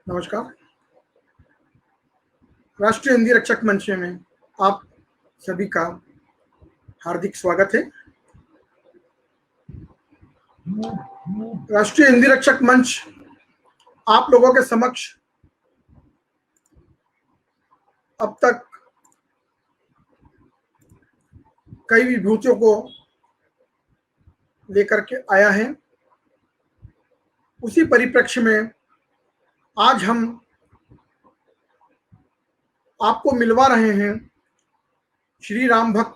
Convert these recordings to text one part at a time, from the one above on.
नमस्कार। राष्ट्रीय हिंदी रक्षक मंच में आप सभी का हार्दिक स्वागत है। राष्ट्रीय हिंदी रक्षक मंच आप लोगों के समक्ष अब तक कई विभूतियों को लेकर के आया है। उसी परिप्रेक्ष्य में आज हम आपको मिलवा रहे हैं श्री राम भक्त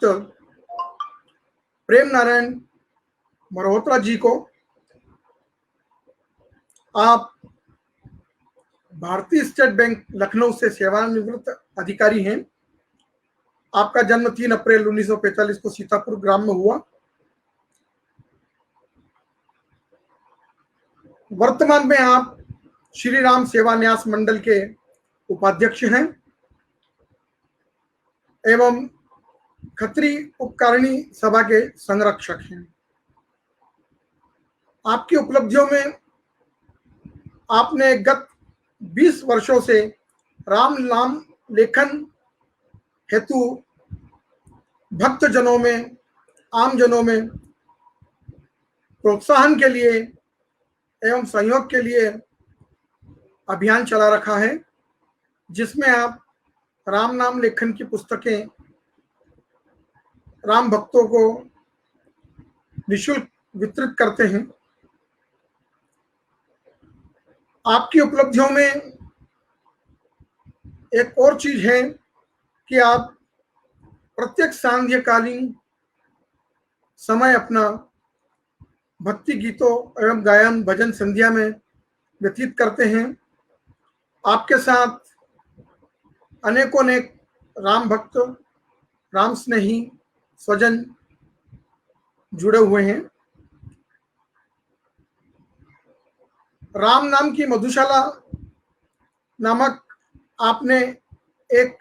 प्रेम नारायण मल्होत्रा जी को। आप भारतीय स्टेट बैंक लखनऊ से सेवानिवृत्त अधिकारी हैं। आपका जन्म 3 अप्रैल 1945 को सीतापुर ग्राम में हुआ। वर्तमान में आप श्री राम सेवा न्यास मंडल के उपाध्यक्ष हैं एवं खत्री उपकारिणी सभा के संरक्षक हैं। आपकी उपलब्धियों में आपने गत 20 वर्षों से राम नाम लेखन हेतु भक्तजनों में, आमजनों में प्रोत्साहन के लिए एवं सहयोग के लिए अभियान चला रखा है, जिसमें आप राम नाम लेखन की पुस्तकें राम भक्तों को निःशुल्क वितरित करते हैं। आपकी उपलब्धियों में एक और चीज है कि आप प्रत्येक सांध्यकालीन समय अपना भक्ति गीतों एवं गायन भजन संध्या में व्यतीत करते हैं। आपके साथ अनेकों अनेक राम भक्त, राम स्नेही स्वजन जुड़े हुए हैं। राम नाम की मधुशाला नामक आपने एक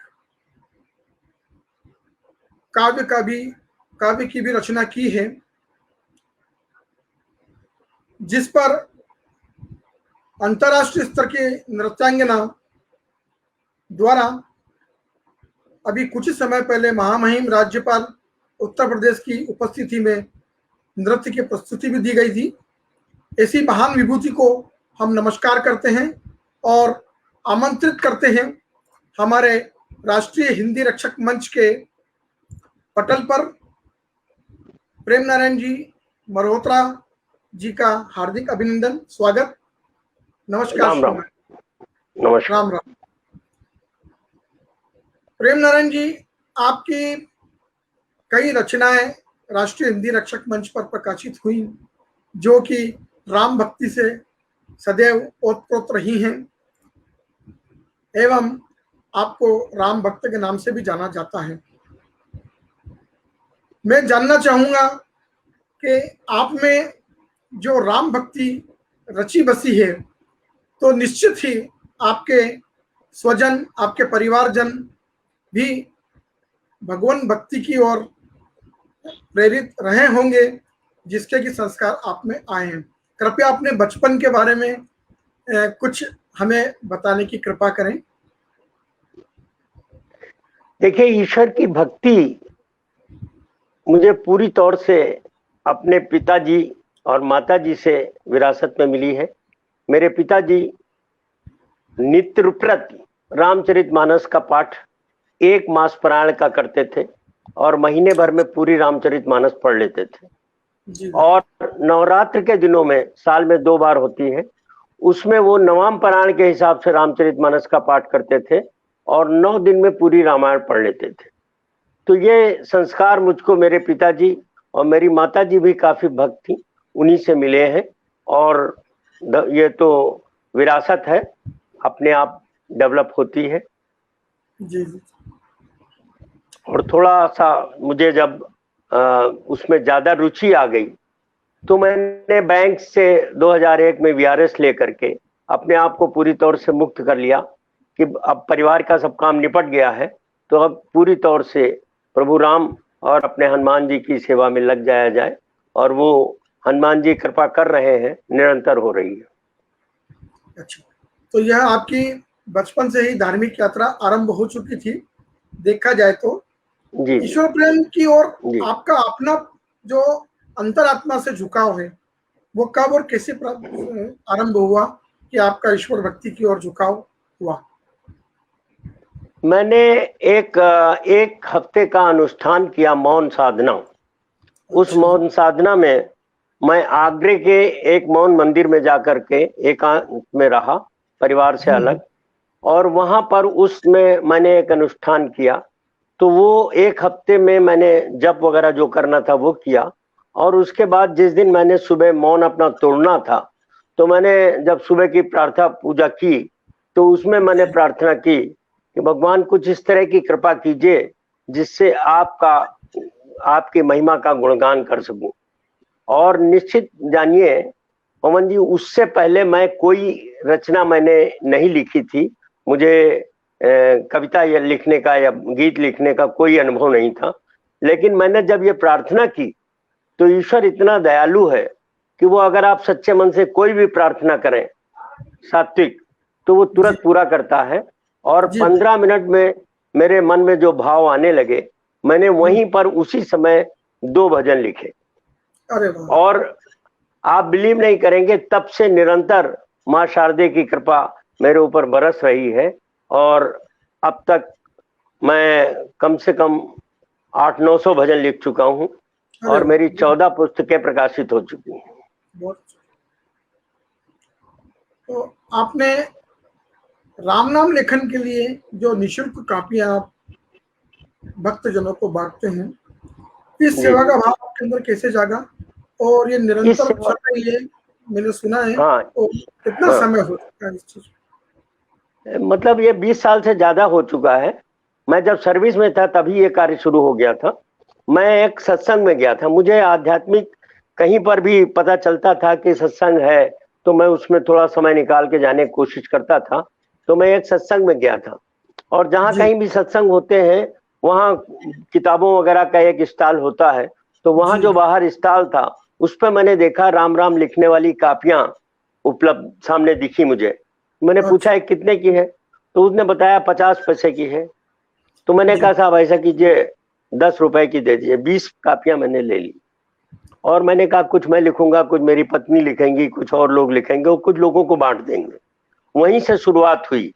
काव्य की भी रचना की है, जिस पर अंतर्राष्ट्रीय स्तर के नृत्यांगना द्वारा अभी कुछ समय पहले महामहिम राज्यपाल उत्तर प्रदेश की उपस्थिति में नृत्य की प्रस्तुति भी दी गई थी। ऐसी महान विभूति को हम नमस्कार करते हैं और आमंत्रित करते हैं हमारे राष्ट्रीय हिंदी रक्षक मंच के पटल पर प्रेम नारायण जी मल्होत्रा जी का हार्दिक अभिनंदन, स्वागत, नमस्कार। राम राम। नमस्कार। राम राम। प्रेम नारायण जी, आपकी कई रचनाएं राष्ट्रीय हिंदी रक्षक मंच पर प्रकाशित हुई, जो कि राम भक्ति से सदैव ओतप्रोत रही हैं एवं आपको राम भक्त के नाम से भी जाना जाता है। मैं जानना चाहूंगा कि आप में जो राम भक्ति रची बसी है, तो निश्चित ही आपके स्वजन, आपके परिवारजन भी भगवान भक्ति की ओर प्रेरित रहे होंगे, जिसके कि संस्कार आप में आए हैं। कृपया अपने बचपन के बारे में कुछ हमें बताने की कृपा करें। देखिए, ईश्वर की भक्ति मुझे पूरी तौर से अपने पिताजी और माताजी से विरासत में मिली है। मेरे पिताजी नित्य प्रति रामचरितमानस का पाठ 1 मास पारायण का करते थे और महीने भर में पूरी रामचरितमानस पढ़ लेते थे। और नवरात्र के दिनों में साल में 2 बार होती है, उसमें वो नवाम पारायण के हिसाब से रामचरितमानस का पाठ करते थे और 9 दिन में पूरी रामायण पढ़ लेते थे। तो ये संस्कार मुझको मेरे पिताजी और मेरी माताजी भी काफी भक्त थी, उन्हीं से मिले हैं। और ये तो विरासत है, अपने आप डेवलप होती है। जी। और थोड़ा सा मुझे जब उसमें ज्यादा रुचि आ गई, तो मैंने बैंक से 2001 में वीआरएस लेकर के अपने आप को पूरी तौर से मुक्त कर लिया कि अब परिवार का सब काम निपट गया है, तो अब पूरी तौर से प्रभु राम और अपने हनुमान जी की सेवा में लग जाया जाए। और वो हनुमान जी कृपा कर रहे हैं, निरंतर हो रही है। अच्छा, तो यह आपकी बचपन से ही धार्मिक यात्रा आरंभ हो चुकी थी, देखा जाए तो। जी जी ईश्वर प्रेम की ओर जी। आपका अपना जो अंतरात्मा से झुकाव है, वो कब और कैसे आरंभ हुआ कि आपका ईश्वर भक्ति की ओर झुकाव हुआ? मैंने एक हफ्ते का अनुष्ठान किया, मौन साधना। उस अच्छा जी। मौन साधना में मैं आगरे के एक मौन मंदिर में जाकर के एकांत में रहा, परिवार से अलग। और वहां पर उसमें मैंने एक अनुष्ठान किया। तो वो एक हफ्ते में मैंने जप वगैरह जो करना था वो किया। और उसके बाद जिस दिन मैंने सुबह मौन अपना तोड़ना था, तो मैंने जब सुबह की प्रार्थना पूजा की, तो उसमें मैंने प्रार्थना की कि भगवान कुछ इस तरह की कृपा कीजिए जिससे आपकी महिमा का गुणगान कर सकूं। और निश्चित जानिए पवन जी, उससे पहले मैं कोई रचना मैंने नहीं लिखी थी। मुझे कविता या लिखने का या गीत लिखने का कोई अनुभव नहीं था। लेकिन मैंने जब ये प्रार्थना की, तो ईश्वर इतना दयालु है कि वो अगर आप सच्चे मन से कोई भी प्रार्थना करें सात्विक, तो वो तुरंत पूरा करता है। और जी 15 मिनट में मेरे मन में जो भाव आने लगे, मैंने वहीं पर उसी समय 2 भजन लिखे। अरे वाह! और आप बिलीव नहीं करेंगे, तब से निरंतर माँ शारदे की कृपा मेरे ऊपर बरस रही है। और अब तक मैं कम से कम 800-900 भजन लिख चुका हूँ। अरे और वाह! मेरी 14 पुस्तकें प्रकाशित हो चुकी हैं। बहुत अच्छा। तो आपने राम नाम लेखन के लिए जो निःशुल्क कापियां आप भक्तजनों को बांटते हैं, इस जी सेवा जी। का भाव आपके अंदर कैसे जागा और ये इस निरंतर सेवा, चल रही है, मैंने सुना है, हाँ और कितना हाँ, समय हो चुका है इस चीज? मतलब ये 20 साल से ज्यादा हो चुका है। मैं जब सर्विस में था तभी ये कार्य शुरू हो गया था। मैं एक सत्संग में गया था, मुझे आध्यात्मिक कहीं पर भी पता चलता था कि सत्संग है, तो मैं उसमें थोड़ा समय निकाल के जाने की कोशिश करता था। तो मैं एक सत्संग में गया था, और जहाँ जी कहीं भी सत्संग होते हैं वहाँ किताबों वगैरह का एक स्टॉल होता है। तो वहाँ जी जो बाहर स्टॉल था, उस पर मैंने देखा राम राम लिखने वाली कापियां उपलब्ध सामने दिखी मुझे। मैंने पूछा अच्छा ये कितने की है, तो उसने बताया 50 पैसे की है। तो मैंने जी कहा साहब ऐसा कीजिए 10 रुपए की दे दीजिए। 20 कापियां मैंने ले ली। और मैंने कहा कुछ मैं लिखूंगा, कुछ मेरी पत्नी लिखेंगी, कुछ और लोग लिखेंगे और कुछ लोगों को बांट देंगे। वहीं से शुरुआत हुई।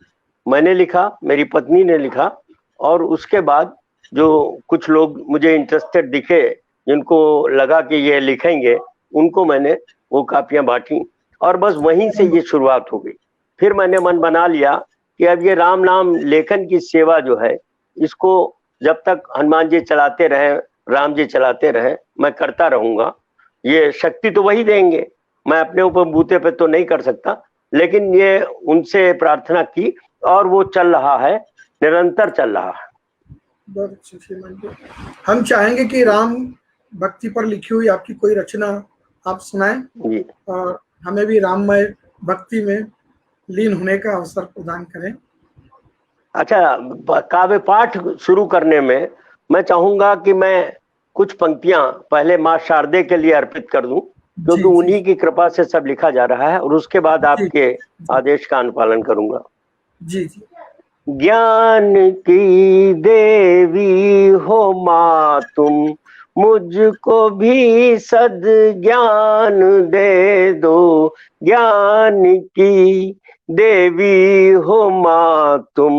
मैंने लिखा, मेरी पत्नी ने लिखा, और उसके बाद जो कुछ लोग मुझे इंटरेस्टेड दिखे, जिनको लगा कि ये लिखेंगे, उनको मैंने वो कापियां बांटी। और बस वहीं से ये शुरुआत हो गई। फिर मैंने मन बना लिया कि अब ये राम नाम लेखन की सेवा जो है, इसको जब तक हनुमान जी चलाते रहे, राम जी चलाते रहे, मैं करता रहूंगा। ये शक्ति तो वही देंगे, मैं अपने ऊपर बूते पे तो नहीं कर सकता। लेकिन ये उनसे प्रार्थना की और वो चल रहा है, निरंतर चल रहा है। बहुत अच्छी श्रीमान जी। हम चाहेंगे कि राम भक्ति पर लिखी हुई आपकी कोई रचना आप सुनाएं जी। और हमें भी राममय भक्ति में लीन होने का अवसर प्रदान करें। अच्छा, काव्य पाठ शुरू करने में मैं चाहूंगा कि मैं कुछ पंक्तियां पहले माँ शारदे के लिए अर्पित कर दूं, क्योंकि जी जी उन्हीं की कृपा से सब लिखा जा रहा है। और उसके बाद जी आपके जी आदेश का अनुपालन करूंगा। जी जी। ज्ञान की देवी हो माँ तुम, मुझको भी सद ज्ञान दे दो। ज्ञान की देवी हो माँ तुम,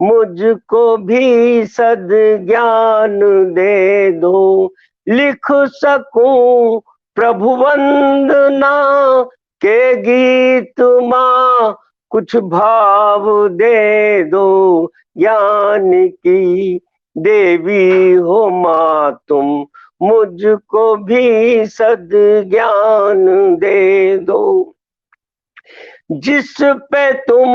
मुझको भी सद ज्ञान दे दो। लिख सकूं प्रभु वंदना के गीत माँ, कुछ भाव दे दो। ज्ञान की देवी हो माँ तुम, मुझको भी सद ज्ञान दे दो। जिस पे तुम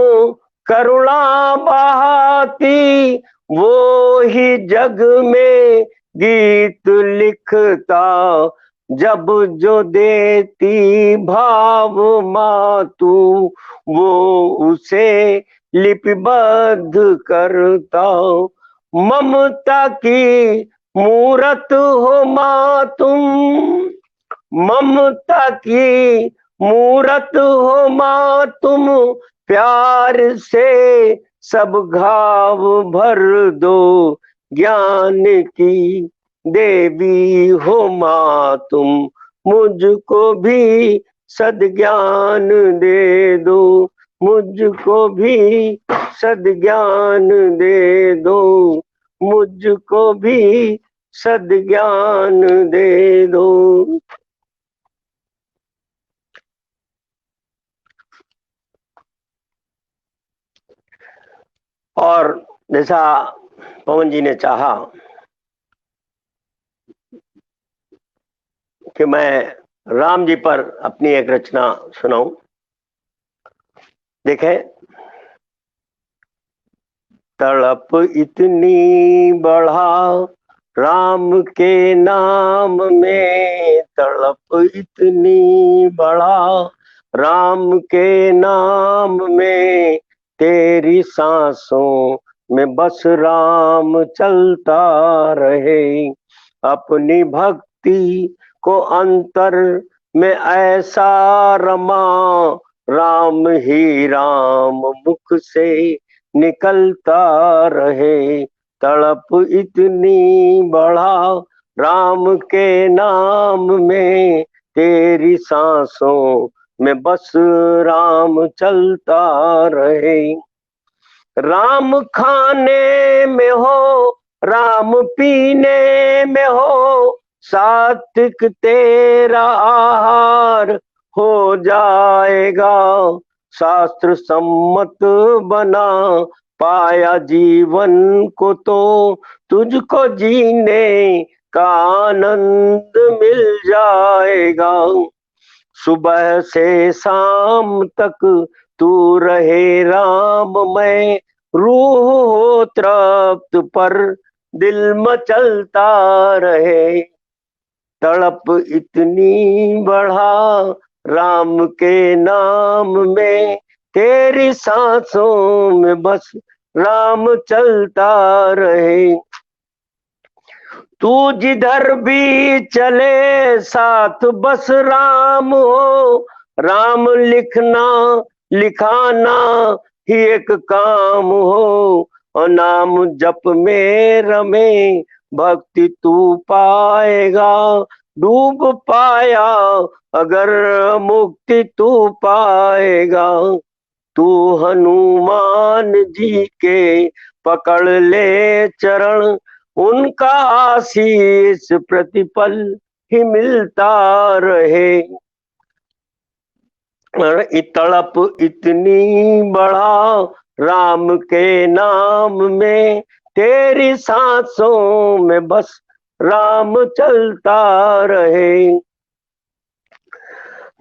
करुणा बहाती, वो ही जग में गीत लिखता। जब जो देती भाव माँ तू, वो उसे लिपिबद्ध करता। ममता की मूरत हो माँ तुम, ममता की मूरत हो माँ तुम प्यार से सब घाव भर दो, ज्ञान की देवी हो माँ तुम मुझको भी सद्ज्ञान दे दो, मुझको भी सद्ज्ञान दे दो, मुझको भी सद्ज्ञान दे दो। और जैसा पवन जी ने चाहा कि मैं राम जी पर अपनी एक रचना सुनाऊं, देखें, तड़प इतनी बढ़ा राम के नाम में, तड़प इतनी बढ़ा राम के नाम में, तेरी सांसों में बस राम चलता रहे, अपनी भक्ति को अंतर में ऐसा रमा, राम ही राम मुख से निकलता रहे, तड़प इतनी बढ़ा राम के नाम में, तेरी सांसों में बस राम चलता रहे। राम खाने में हो, राम पीने में हो, सात्विक तेरा आहार हो जाएगा, शास्त्र सम्मत बना पाया जीवन को तो तुझको जीने का आनंद मिल जाएगा, सुबह से शाम तक तू रहे राममय, रूह हो तृप्त पर दिल मचलता रहे, तड़प इतनी बढ़ा राम के नाम में, तेरी सांसों में बस राम चलता रहे, तू जिधर भी चले साथ बस राम हो, राम लिखना लिखाना ही एक काम हो, और नाम जप में रमे भक्ति तू पाएगा, डूब पाया अगर मुक्ति तू पाएगा, तू हनुमान जी के पकड़ ले चरण, उनका आशीष प्रतिपल ही मिलता रहे, तड़प इतनी बढ़ा राम के नाम में, तेरी सांसों में बस राम चलता रहे,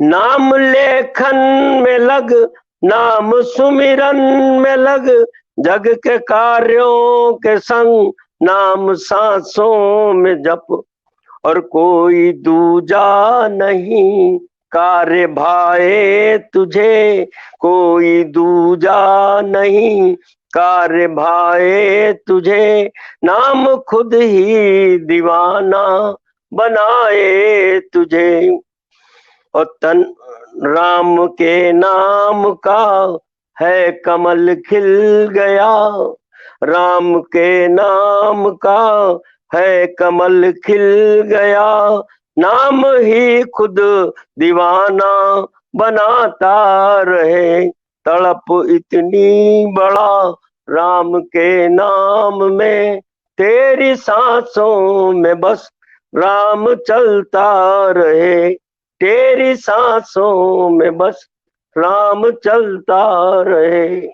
नाम लेखन में लग, नाम सुमिरन में लग, जग के कार्यों के संग नाम सांसों में जप, और कोई दूजा नहीं कार्य भाए तुझे, कोई दूजा नहीं कार्य भाए तुझे, नाम खुद ही दीवाना बनाए तुझे, और तन राम के नाम का है कमल खिल गया, राम के नाम का है कमल खिल गया, नाम ही खुद दीवाना बनाता रहे, तड़प इतनी बढ़ा राम के नाम में, तेरी सांसों में बस राम चलता रहे, तेरी सांसों में बस राम चलता रहे।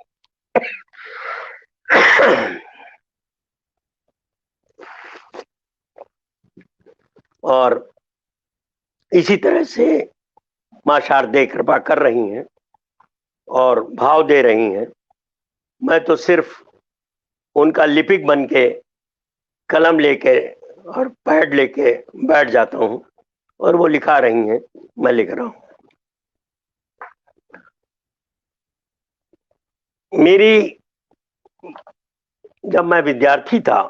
और इसी तरह से मां शारदे कृपा कर रही हैं और भाव दे रही हैं, मैं तो सिर्फ उनका लिपिक बन के कलम लेके और पैड लेके बैठ जाता हूं, और वो लिखा रही हैं, मैं लिख रहा हूं। मेरी जब मैं विद्यार्थी था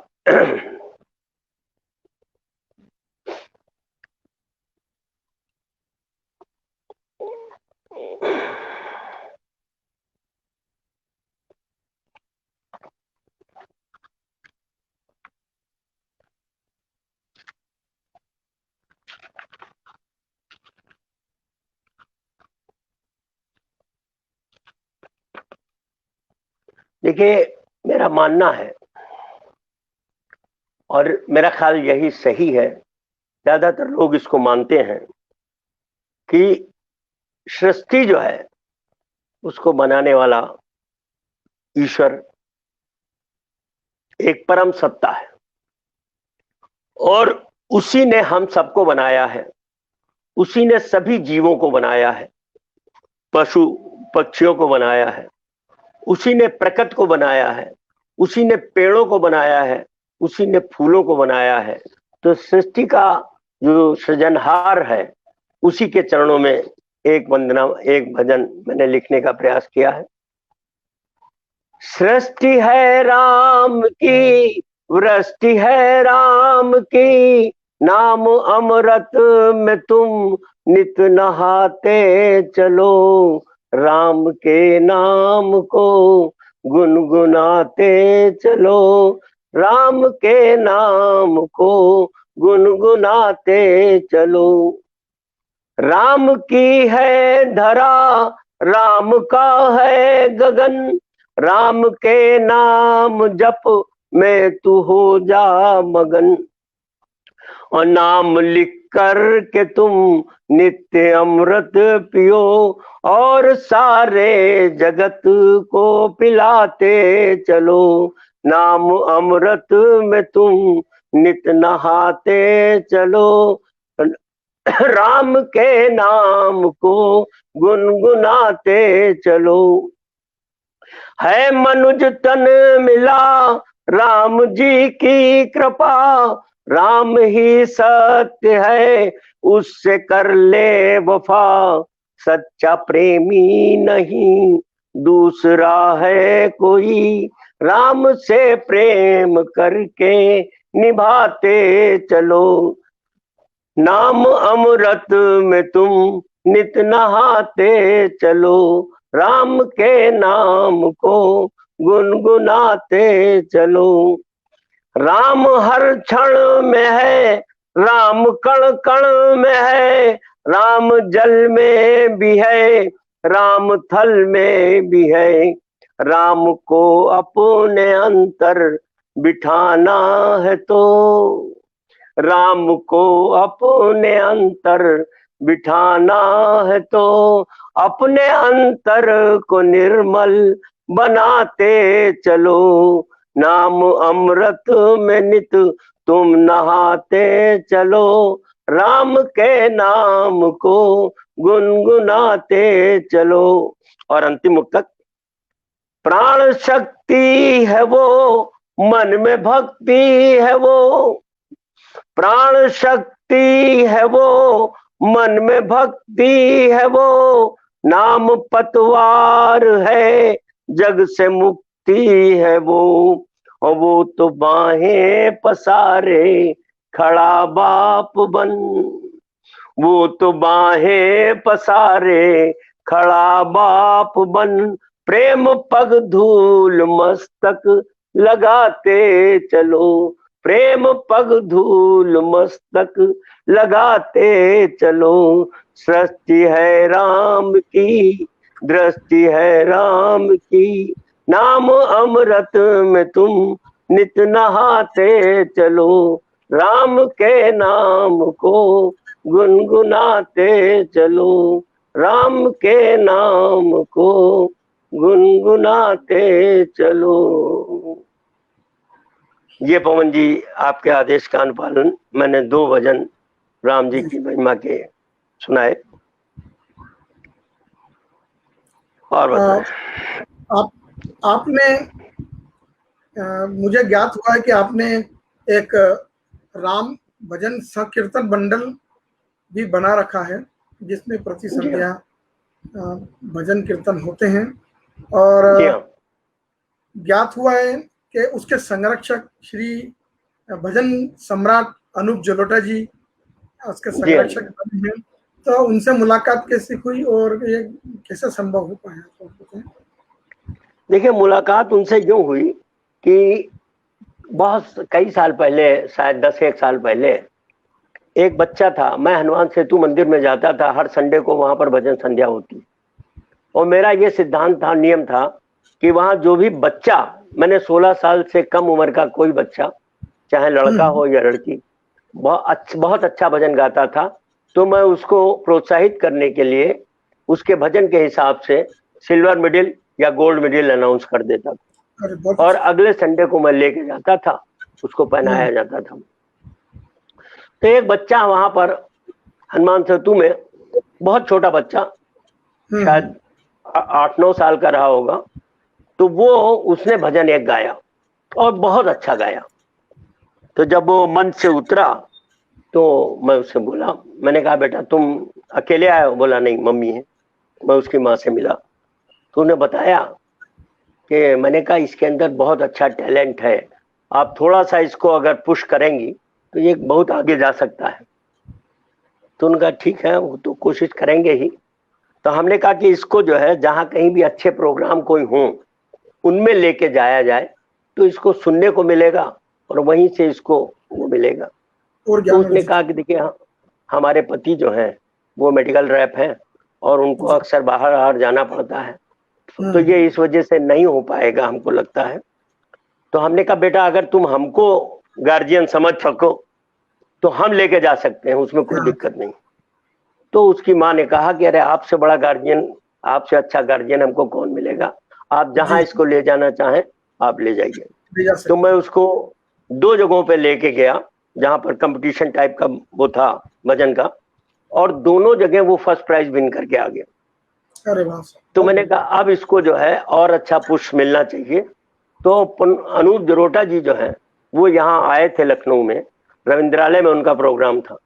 देखिए, मेरा मानना है और मेरा ख्याल यही सही है, ज्यादातर लोग इसको मानते हैं कि सृष्टि जो है उसको बनाने वाला ईश्वर एक परम सत्ता है और उसी ने हम सबको बनाया है, उसी ने सभी जीवों को बनाया है, पशु पक्षियों को बनाया है, उसी ने प्रकृति को बनाया है, उसी ने पेड़ों को बनाया है, उसी ने फूलों को बनाया है। तो सृष्टि का जो सृजनहार है उसी के चरणों में एक वंदना, एक भजन मैंने लिखने का प्रयास किया है। सृष्टि है राम की, वृष्टि है राम की, नाम अमृत में तुम नित नहाते चलो, राम के नाम को गुनगुनाते चलो, राम के नाम को गुनगुनाते चलो। राम की है धरा, राम का है गगन, राम के नाम जप में तू हो जा मगन, और नाम लिख कर के तुम नित्य अमृत पियो, और सारे जगत को पिलाते चलो, नाम अमृत में तुम नित नहाते चलो, राम के नाम को गुनगुनाते चलो। है मनुज तन मिला राम जी की कृपा, राम ही सत्य है उससे कर ले वफा, सच्चा प्रेमी नहीं दूसरा है कोई, राम से प्रेम करके निभाते चलो, नाम अमृत में तुम नित नहाते चलो, राम के नाम को गुनगुनाते चलो। राम हर क्षण में है, राम कण कण में है, राम जल में भी है, राम थल में भी है, राम को अपने अंतर बिठाना है तो, राम को अपने अंतर बिठाना है तो, अपने अंतर को निर्मल बनाते चलो, नाम अमृत में नित तुम नहाते चलो, राम के नाम को गुनगुनाते चलो। और अंतिम मुक्तक, प्राण शक्ति है वो, मन में भक्ति है वो, प्राण शक्ति है वो, मन में भक्ति है वो, नाम पतवार है जग से मुक्ति है वो, और वो तो बाहें पसारे खड़ा बाप बन, वो तो बाहें पसारे खड़ा बाप बन, प्रेम पग धूल मस्तक लगाते चलो, प्रेम पग धूल मस्तक लगाते चलो, सृष्टि है राम की, दृष्टि है राम की, नाम अमृत में तुम नित नहाते चलो, राम के नाम को गुनगुनाते चलो, राम के नाम को गुनगुनाते चलो। ये पवन जी आपके आदेश का अनुपालन मैंने 2 भजन राम जी की महिमा के सुनाए। और आपने मुझे ज्ञात हुआ है कि आपने एक राम भजन संकीर्तन बंडल भी बना रखा है जिसमें प्रति संध्या भजन कीर्तन होते हैं, और ज्ञात हुआ है कि उसके संरक्षक श्री भजन सम्राट अनूप जलोटा जी उसके संरक्षक बने हैं। तो उनसे मुलाकात कैसे हुई और ये कैसे संभव हो पाया, तो देखिए, मुलाकात उनसे क्यों हुई कि बहुत कई साल पहले, शायद 10-1 साल पहले, एक बच्चा था, मैं हनुमान सेतु मंदिर में जाता था, हर संडे को वहां पर भजन संध्या होती, और मेरा ये सिद्धांत था, नियम था कि वहां जो भी बच्चा, मैंने 16 साल से कम उम्र का कोई बच्चा, चाहे लड़का हो या लड़की, बहुत अच्छा भजन गाता था, तो मैं उसको प्रोत्साहित करने के लिए उसके भजन के हिसाब से सिल्वर मेडल या गोल्ड मेडल अनाउंस कर देता था। अरे बहुत और अच्छा। अगले संडे को मैं लेके जाता था, उसको पहनाया जाता था। तो एक बच्चा वहां पर हनुमान सेतु में, बहुत छोटा बच्चा, शायद 8-9 साल का रहा होगा, तो वो उसने भजन एक गाया और बहुत अच्छा गाया। तो जब वो मंच से उतरा तो मैं उससे बोला, मैंने कहा बेटा तुम अकेले आए हो? बोला नहीं, मम्मी है। मैं उसकी माँ से मिला तो उन्हें बताया कि मैंने कहा इसके अंदर बहुत अच्छा टैलेंट है, आप थोड़ा सा इसको अगर पुश करेंगी तो ये बहुत आगे जा सकता है। तो उनका ठीक है, वो तो कोशिश करेंगे ही। तो हमने कहा कि इसको जो है जहाँ कहीं भी अच्छे प्रोग्राम कोई हो उनमें लेके जाया जाए तो इसको सुनने को मिलेगा और वहीं से इसको वो मिलेगा। और तो उसने कहा कि देखिए हमारे पति जो हैं वो मेडिकल रैप हैं और उनको अक्सर बाहर जाना पड़ता है, तो ये इस वजह से नहीं हो पाएगा हमको लगता है। तो हमने कहा बेटा अगर तुम हमको गार्जियन समझ सको तो हम लेके जा सकते हैं, उसमें कोई दिक्कत नहीं। तो उसकी माँ ने कहा कि अरे आपसे बड़ा गार्जियन, आपसे अच्छा गार्जियन हमको कौन मिलेगा, आप जहां इसको ले जाना चाहें आप ले जाइए। तो मैं उसको 2 जगहों पे लेके गया जहां पर कंपटीशन टाइप का वो था भजन का, और दोनों जगह वो फर्स्ट प्राइज विन करके आ गया। अरे वाह। तो मैंने कहा अब इसको जो है और अच्छा पुश मिलना चाहिए। तो अनूप जलोटा जी जो है वो यहाँ आए थे लखनऊ में, रविंद्रालय में उनका प्रोग्राम था,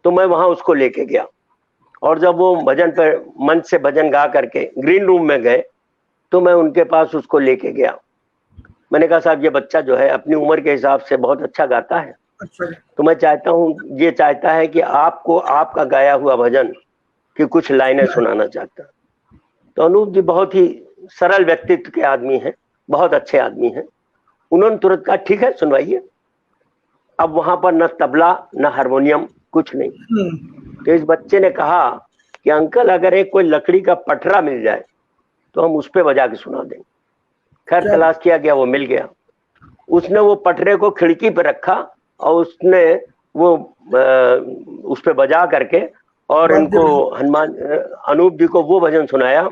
तो मैं वहां उसको लेके गया। और जब वो भजन पर मंच से भजन गा करके ग्रीन रूम में गए तो मैं उनके पास उसको लेके गया। मैंने कहा साहब ये बच्चा जो है अपनी उम्र के हिसाब से बहुत अच्छा गाता है, तो मैं चाहता हूँ, ये चाहता है कि आपको आपका गाया हुआ भजन की कुछ लाइनें सुनाना चाहता है। तो अनूप जी बहुत ही सरल व्यक्तित्व के आदमी हैं, बहुत अच्छे आदमी हैं। उन्होंने तुरंत कहा ठीक है सुनवाइए। अब वहां पर न तबला न हारमोनियम कुछ नहीं। तो इस बच्चे ने कहा कि अंकल अगर एक कोई लकड़ी का पटरा मिल जाए तो हम उस पे बजा के सुना देंगे। खैर तलाश किया गया, वो मिल गया। उसने वो पटरे को खिड़की पे रखा और उसने वो उस पे बजा करके और इनको हनुमान अनूप जी को वो भजन सुनाया।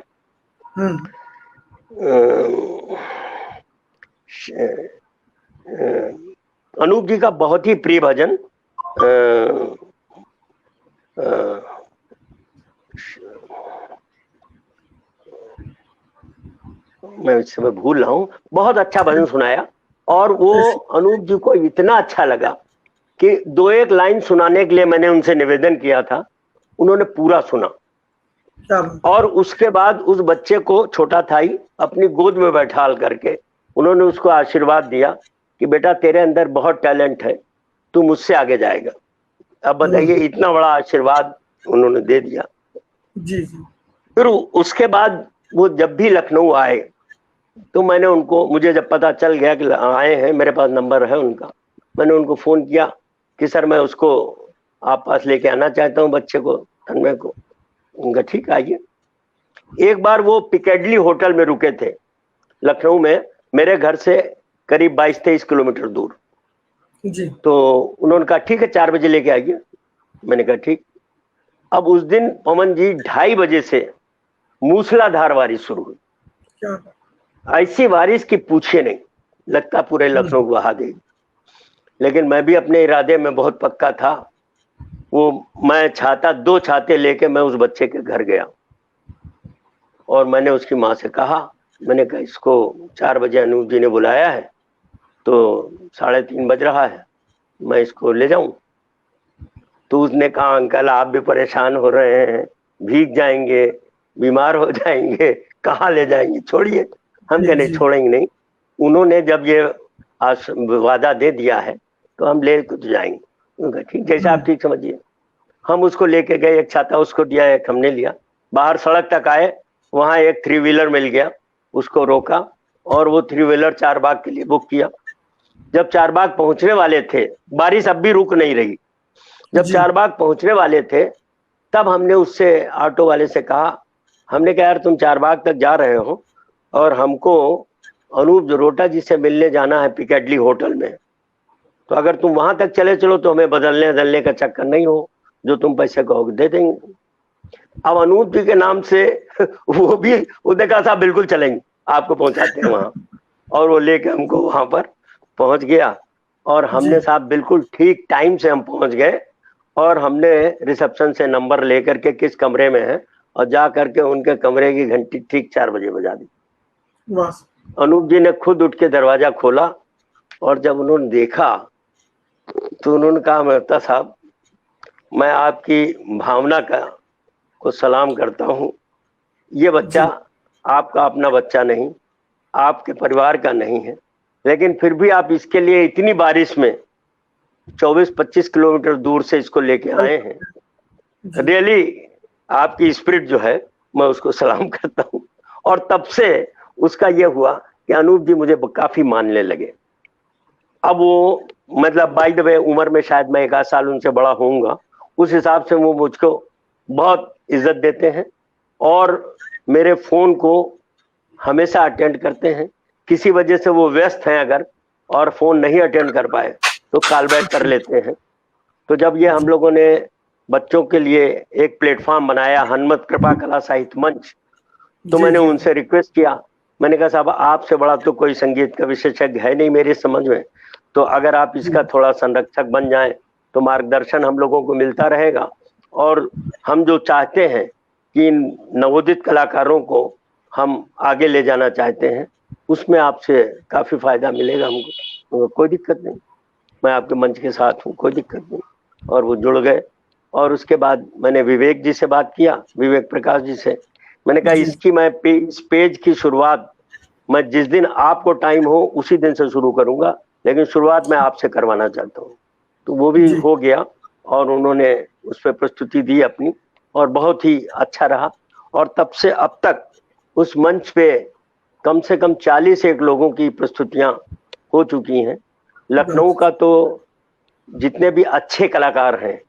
अनूप जी का बहुत ही प्रिय भजन, मैं इस समय भूल रहा हूँ, बहुत अच्छा भजन सुनाया। और वो अनूप जी को इतना अच्छा लगा कि 2-1 लाइन सुनाने के लिए मैंने उनसे निवेदन किया था, उन्होंने पूरा सुना। और उसके बाद उस बच्चे को, छोटा था ही, अपनी गोद में बैठाल करके उन्होंने उसको आशीर्वाद दिया कि बेटा तेरे अंदर बहुत टैलेंट है, तू मुझसे आगे जाएगा। अब बताइए इतना बड़ा आशीर्वाद उन्होंने दे दिया। जी। फिर उसके बाद वो जब भी लखनऊ आए तो मैंने उनको, मुझे जब पता चल गया कि आए हैं, मेरे पास नंबर है उनका, मैंने उनको फोन किया कि सर मैं उसको आप पास लेके आना चाहता हूँ, बच्चे को, तन्मय को। उनका ठीक आइए। एक बार वो पिकेडली होटल में रुके थे लखनऊ में, मेरे घर से करीब 22-23 किलोमीटर दूर जी। तो उन्होंने कहा ठीक है 4 बजे लेके आइए। मैंने कहा ठीक। अब उस दिन पवन जी 2:30 बजे से मूसलाधार बारिश शुरू हुई। ऐसी बारिश की पूछे नहीं, लगता पूरे लखनऊ को बहा देगी। लेकिन मैं भी अपने इरादे में बहुत पक्का था। वो मैं 2 छाते लेके मैं उस बच्चे के घर गया और मैंने उसकी माँ से कहा, मैंने कहा इसको 4 बजे अनूप जी ने बुलाया है तो 3:30 बज रहा है, मैं इसको ले जाऊं? तो उसने कहा अंकल आप भी परेशान हो रहे हैं, भीग जाएंगे, बीमार हो जाएंगे, कहाँ ले जाएंगे, छोड़िए। हम कहे नहीं, छोड़ेंगे नहीं। उन्होंने जब ये वादा दे दिया है तो हम ले तो जाएंगे। उनका ठीक, जैसा आप ठीक समझिए। हम उसको लेके गए, एक छाता उसको दिया, एक हमने लिया। बाहर सड़क तक आए, वहां एक 3 व्हीलर मिल गया, उसको रोका और वो 3 व्हीलर चारबाग के लिए बुक किया। जब चारबाग पहुंचने वाले थे, बारिश अब भी रुक नहीं रही, जब चारबाग पहुंचने वाले थे तब हमने उससे, ऑटो वाले से कहा, हमने कहा यार तुम चारबाग तक जा रहे हो और हमको अनूप जलोटा जी से मिलने जाना है पिकेडली होटल में। तो अगर तुम वहां तक चले चलो तो हमें बदलने का चक्कर नहीं हो, जो तुम पैसे कहोगे दे देंगे। अब अनूप जी के नाम से वो भी उसने कहा साहब बिल्कुल चलेंगे, आपको पहुंचाते हैं वहां। और वो लेके हमको वहां पर पहुंच गया और हमने साहब बिल्कुल ठीक टाइम से हम पहुंच गए और हमने रिसेप्शन से नंबर लेकर के किस कमरे में है और जा करके उनके कमरे की घंटी ठीक 4 बजे बजा दी। अनूप जी ने खुद उठ के दरवाजा खोला और जब उन्होंने देखा तो उन्होंने कहा मेहता साहब मैं आपकी भावना को सलाम करता हूँ। ये बच्चा आपका अपना बच्चा नहीं, आपके परिवार का नहीं है, लेकिन फिर भी आप इसके लिए इतनी बारिश में 24-25 किलोमीटर दूर से इसको लेके आए हैं। रियली आपकी स्पिरिट जो है मैं उसको सलाम करता हूँ। और तब से उसका ये हुआ कि अनूप जी मुझे काफी मानने लगे। अब वो मतलब बाय द वे उम्र में शायद मैं 1 आध साल उनसे बड़ा होऊंगा, उस हिसाब से वो मुझको बहुत इज्जत देते हैं और मेरे फोन को हमेशा अटेंड करते हैं। किसी वजह से वो व्यस्त हैं अगर और फोन नहीं अटेंड कर पाए तो कॉल बैक कर लेते हैं। तो जब ये हम लोगों ने बच्चों के लिए एक प्लेटफॉर्म बनाया हनुमत कृपा कला साहित्य मंच, तो मैंने उनसे रिक्वेस्ट किया, मैंने कहा साहब आपसे बड़ा तो कोई संगीत का विशेषज्ञ है नहीं मेरे समझ में, तो अगर आप इसका थोड़ा संरक्षक बन जाएं तो मार्गदर्शन हम लोगों को मिलता रहेगा और हम जो चाहते हैं कि इन नवोदित कलाकारों को हम आगे ले जाना चाहते हैं उसमें आपसे काफी फायदा मिलेगा हमको। तो कोई दिक्कत नहीं, मैं आपके मंच के साथ हूँ, कोई दिक्कत नहीं। और वो जुड़ गए और उसके बाद मैंने विवेक जी से बात किया, विवेक प्रकाश जी से। मैंने कहा इसकी मैं इस पेज की शुरुआत मैं जिस दिन आपको टाइम हो उसी दिन से शुरू करूंगा, लेकिन शुरुआत मैं आपसे करवाना चाहता हूँ। तो वो भी हो गया और उन्होंने उस पर प्रस्तुति दी अपनी और बहुत ही अच्छा रहा। और तब से अब तक उस मंच पे कम से कम 41 लोगों की प्रस्तुतियां हो चुकी हैं। लखनऊ का तो जितने भी अच्छे कलाकार हैं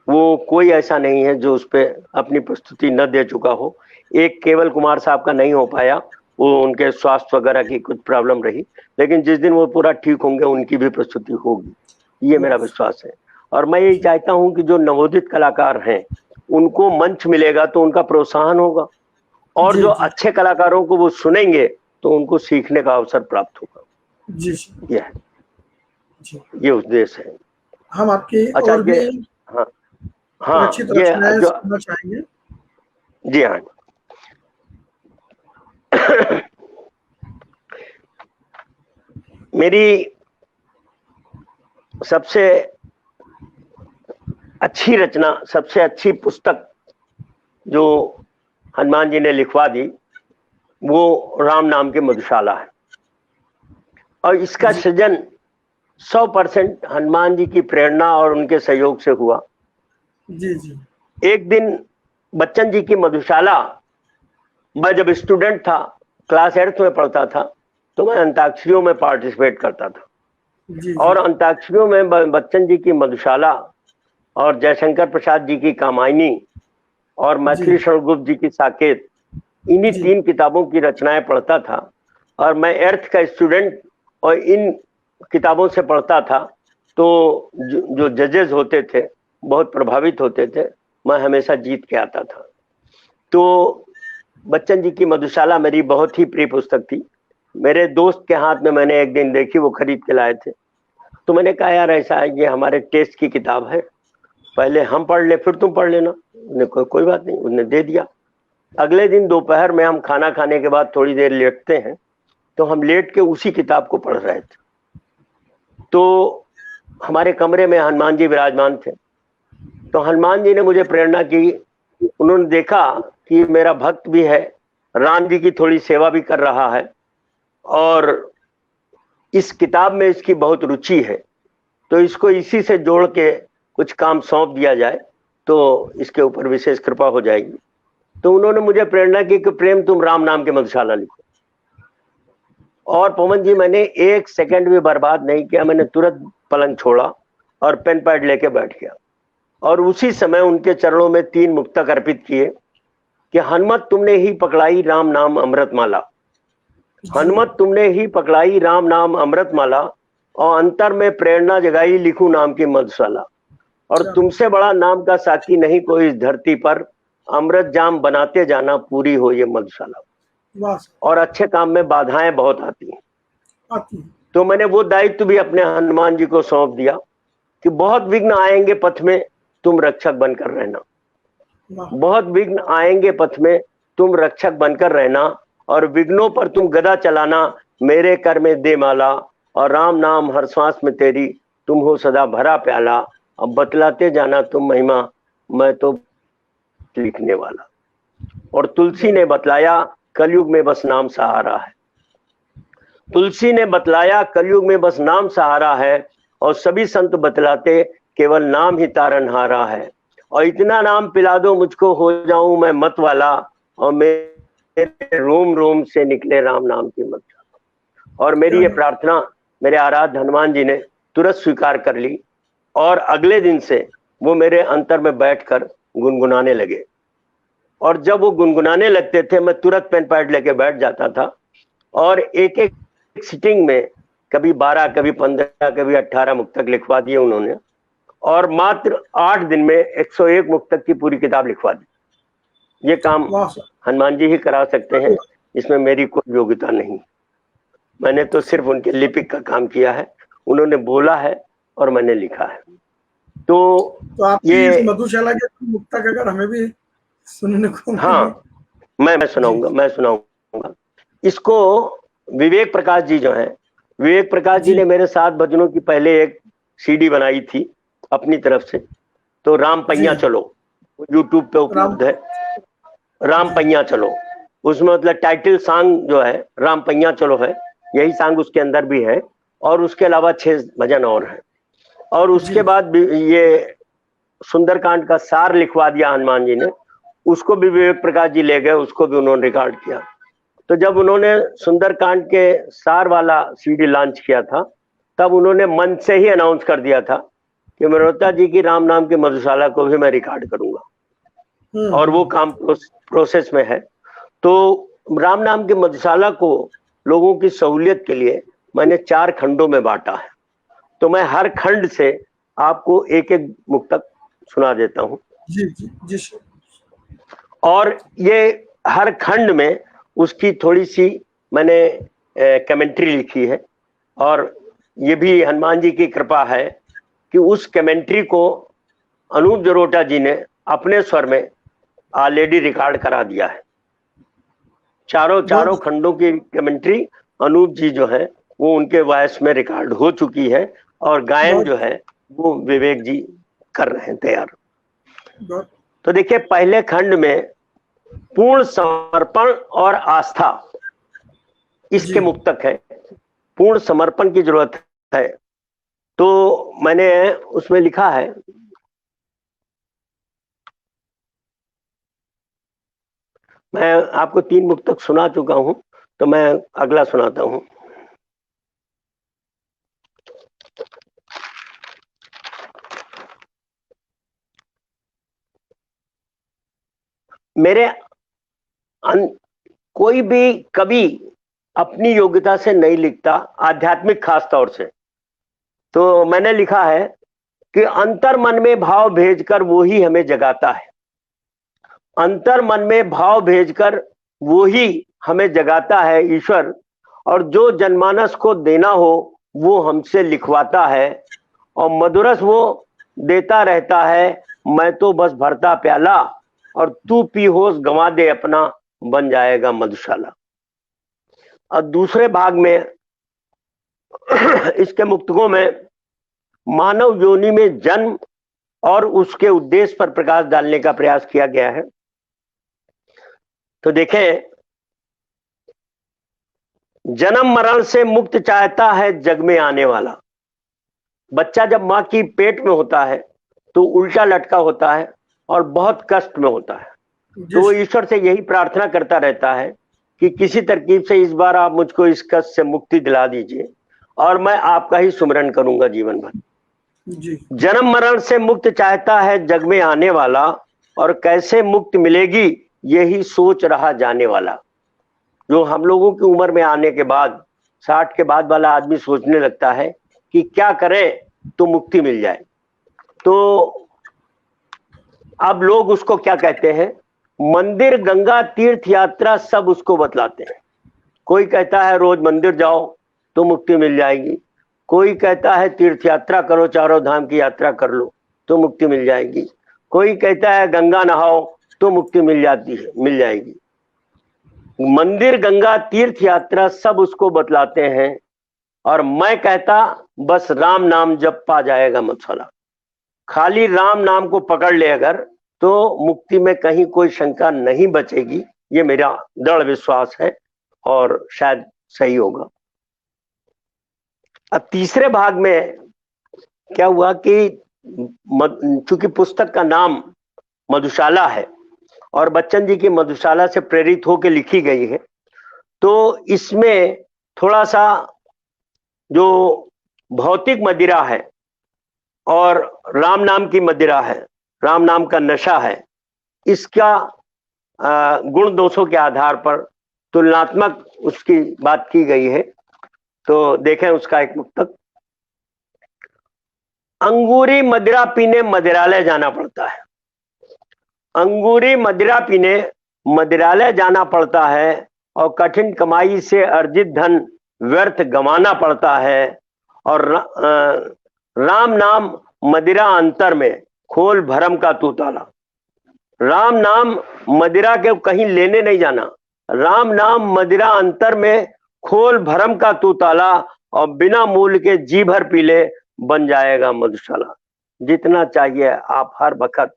वो कोई ऐसा नहीं है जो उस पर अपनी प्रस्तुति न दे चुका हो। एक केवल कुमार साहब का नहीं हो पाया, वो उनके स्वास्थ्य वगैरह की कुछ प्रॉब्लम रही, लेकिन जिस दिन वो पूरा ठीक होंगे उनकी भी प्रस्तुति होगी, ये मेरा विश्वास है। और मैं यही चाहता हूं कि जो नवोदित कलाकार हैं उनको मंच मिलेगा तो उनका प्रोत्साहन होगा और जो अच्छे कलाकारों को वो सुनेंगे तो उनको सीखने का अवसर प्राप्त होगा। ये उद्देश्य है। हम आपकी अच्छा और भी हाँ ये जो चाहेंगे। जी हाँ मेरी सबसे अच्छी रचना, सबसे अच्छी पुस्तक जो हनुमान जी ने लिखवा दी वो राम नाम की मधुशाला है और इसका सृजन 100% हनुमान जी की प्रेरणा और उनके सहयोग से हुआ। एक दिन बच्चन जी की मधुशाला, मैं जब स्टूडेंट था, क्लास 8th में पढ़ता था, तो मैं अंताक्षरियों में पार्टिसिपेट करता था और अंताक्षरियों में बच्चन जी की मधुशाला और जयशंकर प्रसाद जी की कामायनी और मैथिली शरणगुप्त जी की साकेत, इन्हीं 3 किताबों की रचनाएं पढ़ता था। और मैं 8th का स्टूडेंट और इन किताबों से पढ़ता था तो जो जजेस होते थे बहुत प्रभावित होते थे, मैं हमेशा जीत के आता था। तो बच्चन जी की मधुशाला मेरी बहुत ही प्रिय पुस्तक थी। मेरे दोस्त के हाथ में मैंने एक दिन देखी, वो खरीद के लाए थे, तो मैंने कहा यार ऐसा है, ये हमारे टेस्ट की किताब है, पहले हम पढ़ ले फिर तुम पढ़ लेना। कोई बात नहीं, उन्होंने दे दिया। अगले दिन दोपहर में हम खाना खाने के बाद थोड़ी देर लेटते हैं, तो हम लेट के उसी किताब को पढ़ रहे थे। तो हमारे कमरे में हनुमान जी विराजमान थे, तो हनुमान जी ने मुझे प्रेरणा की। उन्होंने देखा कि मेरा भक्त भी है, राम जी की थोड़ी सेवा भी कर रहा है और इस किताब में इसकी बहुत रुचि है, तो इसको इसी से जोड़ के कुछ काम सौंप दिया जाए तो इसके ऊपर विशेष कृपा हो जाएगी। तो उन्होंने मुझे प्रेरणा की कि प्रेम तुम राम नाम के मधुशाला लिखो। और पवन जी मैंने 1 सेकंड भी बर्बाद नहीं किया, मैंने तुरंत पलंग छोड़ा और पेन पैड लेके बैठ गया और उसी समय उनके चरणों में 3 मुक्तक अर्पित किए कि हनुमत तुमने ही पकड़ाई राम नाम अमृत माला, हनुमत तुमने ही पकड़ाई राम नाम अमृत माला, और अंतर में प्रेरणा जगाई लिखूं नाम की मधुशाला। और तुमसे बड़ा नाम का साकी नहीं कोई इस धरती पर, अमृत जाम बनाते जाना पूरी हो ये मधुशाला। वाह और अच्छे काम में बाधाएं बहुत आती हैं, आती है। तो मैंने वो दायित्व भी अपने हनुमान जी को सौंप दिया कि बहुत विघ्न आएंगे पथ में, तुम रक्षक बनकर रहना। वाह बहुत विघ्न आएंगे पथ में, तुम रक्षक बनकर रहना, और विघ्नों पर तुम गदा चलाना, मेरे कर में दे माला, और राम नाम हर सांस में तेरी, तुम हो सदा भरा प्याला। अब बतलाते जाना तुम महिमा, मैं तो लिखने वाला। और तुलसी ने बतलाया कलयुग में बस नाम सहारा है। तुलसी ने बतलाया कलयुग में बस नाम सहारा है, और सभी संत बतलाते केवल नाम ही तारनहारा है। और इतना नाम पिला दो मुझको हो जाऊं मैं मत वाला, और मेरे रोम रोम से निकले राम नाम की मत। और मेरी ये प्रार्थना मेरे आराध्य हनुमान जी ने तुरंत स्वीकार कर ली, और अगले दिन से वो मेरे अंतर में बैठकर गुनगुनाने लगे। और जब वो गुनगुनाने लगते थे मैं तुरंत पेन पैड लेके बैठ जाता था, और एक एक सिटिंग में कभी 12, कभी 15, कभी 18 मुक्तक लिखवा दिए उन्होंने, और मात्र 8 दिन में 101 मुक्तक की पूरी किताब लिखवा दी। ये काम हनुमान जी ही करा सकते हैं, इसमें मेरी कोई योग्यता नहीं। मैंने तो सिर्फ उनके लिपिक का काम किया है, उन्होंने बोला है और मैंने लिखा है। तो आपकी ये मधुशाला के मुक्तक अगर हमें भी सुनने को, हाँ मैं सुनाऊंगा इसको। विवेक प्रकाश जी जो हैं, विवेक प्रकाश जी ने मेरे 7 भजनों की पहले एक सीडी बनाई थी अपनी तरफ से, तो राम पैया चलो, यूट्यूब पे उपलब्ध है, राम पैया चलो। उसमें मतलब टाइटल सॉन्ग जो है राम पैया चलो है, यही सॉन्ग उसके अंदर भी है, और उसके अलावा 6 भजन और हैं। और उसके बाद ये सुंदरकांड का सार लिखवा दिया हनुमान जी ने, उसको भी विवेक प्रकाश जी ले गए, उसको भी उन्होंने रिकॉर्ड किया। तो जब उन्होंने सुंदरकांड के सार वाला सीडी लॉन्च किया था, तब उन्होंने मन से ही अनाउंस कर दिया था कि मेहरोत्रा जी की राम नाम की मधुशाला को भी मैं रिकॉर्ड करूंगा, और वो काम प्रोसेस में है। तो राम नाम की मधुशाला को लोगों की सहूलियत के लिए मैंने 4 खंडों में बांटा है। तो मैं हर खंड से आपको एक एक मुक्तक सुना देता हूँ। जी। और ये हर खंड में उसकी थोड़ी सी मैंने कमेंट्री लिखी है, और ये भी हनुमान जी की कृपा है कि उस कमेंट्री को अनूप जलोटा जी ने अपने स्वर में ऑलरेडी रिकॉर्ड करा दिया है। चारों खंडों की कमेंट्री अनूप जी जो है वो उनके वॉइस में रिकॉर्ड हो चुकी है, और गायन जो है वो विवेक जी कर रहे हैं तैयार। तो देखिए, पहले खंड में पूर्ण समर्पण और आस्था इसके मुक्तक है। पूर्ण समर्पण की जरूरत है, तो मैंने उसमें लिखा है, मैं आपको 3 मुक्तक सुना चुका हूं, तो मैं अगला सुनाता हूं। मेरे कोई भी कवि अपनी योग्यता से नहीं लिखता, आध्यात्मिक खास तौर से। तो मैंने लिखा है कि अंतर मन में भाव भेजकर वो ही हमें जगाता है। अंतर मन में भाव भेजकर वो ही हमें जगाता है ईश्वर, और जो जनमानस को देना हो वो हमसे लिखवाता है, और मधुरस वो देता रहता है, मैं तो बस भरता प्याला, और तू पी होश गंवा दे अपना, बन जाएगा मधुशाला। और दूसरे भाग में इसके मुक्तकों में मानव योनि में जन्म और उसके उद्देश्य पर प्रकाश डालने का प्रयास किया गया है। तो देखें, जन्म मरण से मुक्त चाहता है जग में आने वाला। बच्चा जब मां की पेट में होता है तो उल्टा लटका होता है और बहुत कष्ट में होता है, तो वो ईश्वर से यही प्रार्थना करता रहता है कि किसी तरकीब से इस बार आप मुझको इस कष्ट से मुक्ति दिला दीजिए, और मैं आपका ही सुमिरन करूंगा जीवन भर। जन्म मरण से मुक्त चाहता है जग में आने वाला, और कैसे मुक्ति मिलेगी यही सोच रहा जाने वाला। जो हम लोगों की उम्र में आने के बाद 60 के बाद वाला आदमी सोचने लगता है कि क्या करें तो मुक्ति मिल जाए। तो अब लोग उसको क्या कहते हैं, मंदिर, गंगा, तीर्थ यात्रा सब उसको बतलाते हैं। कोई कहता है रोज मंदिर जाओ तो मुक्ति मिल जाएगी, कोई कहता है तीर्थ यात्रा करो, चारों धाम की यात्रा कर लो तो मुक्ति मिल जाएगी, कोई कहता है गंगा नहाओ तो मुक्ति मिल जाएगी। मंदिर, गंगा, तीर्थ यात्रा सब उसको बतलाते हैं, और मैं कहता बस राम नाम जप पा जाएगा मसाला। खाली राम नाम को पकड़ ले अगर, तो मुक्ति में कहीं कोई शंका नहीं बचेगी। ये मेरा दृढ़ विश्वास है और शायद सही होगा। अब तीसरे भाग में क्या हुआ कि चूंकि पुस्तक का नाम मधुशाला है और बच्चन जी की मधुशाला से प्रेरित होकर लिखी गई है, तो इसमें थोड़ा सा जो भौतिक मदिरा है और राम नाम की मदिरा है, राम नाम का नशा है, इसका गुण दोषों के आधार पर तुलनात्मक उसकी बात की गई है। तो देखें उसका एक मुक्तक। अंगूरी मदिरा पीने मदिरालय जाना पड़ता है, अंगूरी मदिरा पीने मदिरालय जाना पड़ता है, और कठिन कमाई से अर्जित धन व्यर्थ गंवाना पड़ता है, और राम नाम मदिरा अंतर में खोल भरम का तू ताला। राम नाम मदिरा के कहीं लेने नहीं जाना, राम नाम मदिरा अंतर में खोल भरम का तू ताला, और बिना मूल के जी भर पी ले बन जाएगा मधुशाला। जितना चाहिए आप हर वक्त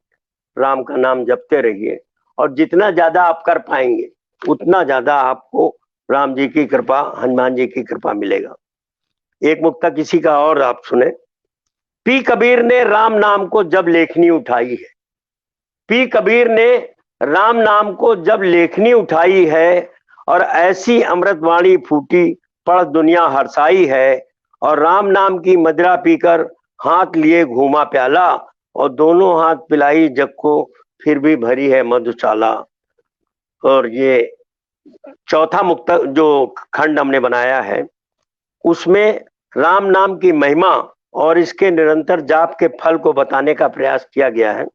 राम का नाम जपते रहिए, और जितना ज्यादा आप कर पाएंगे उतना ज्यादा आपको राम जी की कृपा, हनुमान जी की कृपा मिलेगा। एक मुक्तक किसी का और आप सुने। पी कबीर ने राम नाम को जब लेखनी उठाई है, पी कबीर ने राम नाम को जब लेखनी उठाई है, और ऐसी अमृतवाणी फूटी पढ़ दुनिया हरसाई है, और राम नाम की मदिरा पीकर हाथ लिए घूमा प्याला, और दोनों हाथ पिलाई जग को फिर भी भरी है मधुशाला। और ये चौथा मुक्तक जो खंड हमने बनाया है, उसमें राम नाम की महिमा और इसके निरंतर जाप के फल को बताने का प्रयास किया गया है।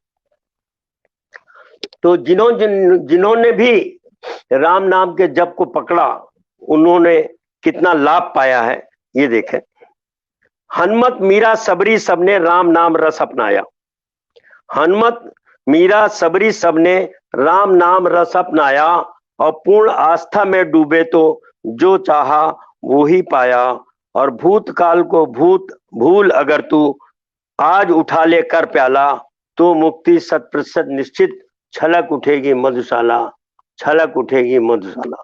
तो जिन्होंने भी राम नाम के जप को पकड़ा उन्होंने कितना लाभ पाया है ये देखें। हनुमत मीरा सबरी सबने राम नाम रस अपनाया, हनुमत मीरा सबरी सबने राम नाम रस अपनाया, और पूर्ण आस्था में डूबे तो जो चाहा वो ही पाया, और भूतकाल को भूल अगर तू आज उठा ले कर प्याला, तो मुक्ति 100% निश्चित छलक उठेगी मधुशाला, छलक उठेगी मधुशाला।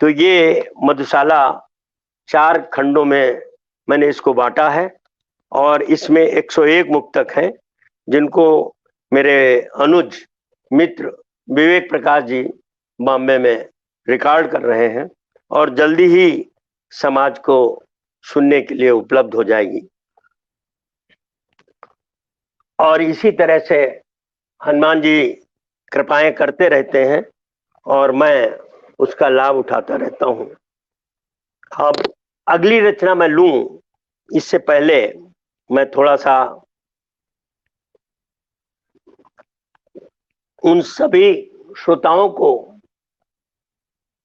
तो ये मधुशाला 4 खंडों में मैंने इसको बांटा है, और इसमें 101 मुक्तक हैं जिनको मेरे अनुज मित्र विवेक प्रकाश जी बॉम्बे में रिकॉर्ड कर रहे हैं, और जल्दी ही समाज को सुनने के लिए उपलब्ध हो जाएगी। और इसी तरह से हनुमान जी कृपाएं करते रहते हैं और मैं उसका लाभ उठाता रहता हूं। अब अगली रचना मैं लूं इससे पहले मैं थोड़ा सा उन सभी श्रोताओं को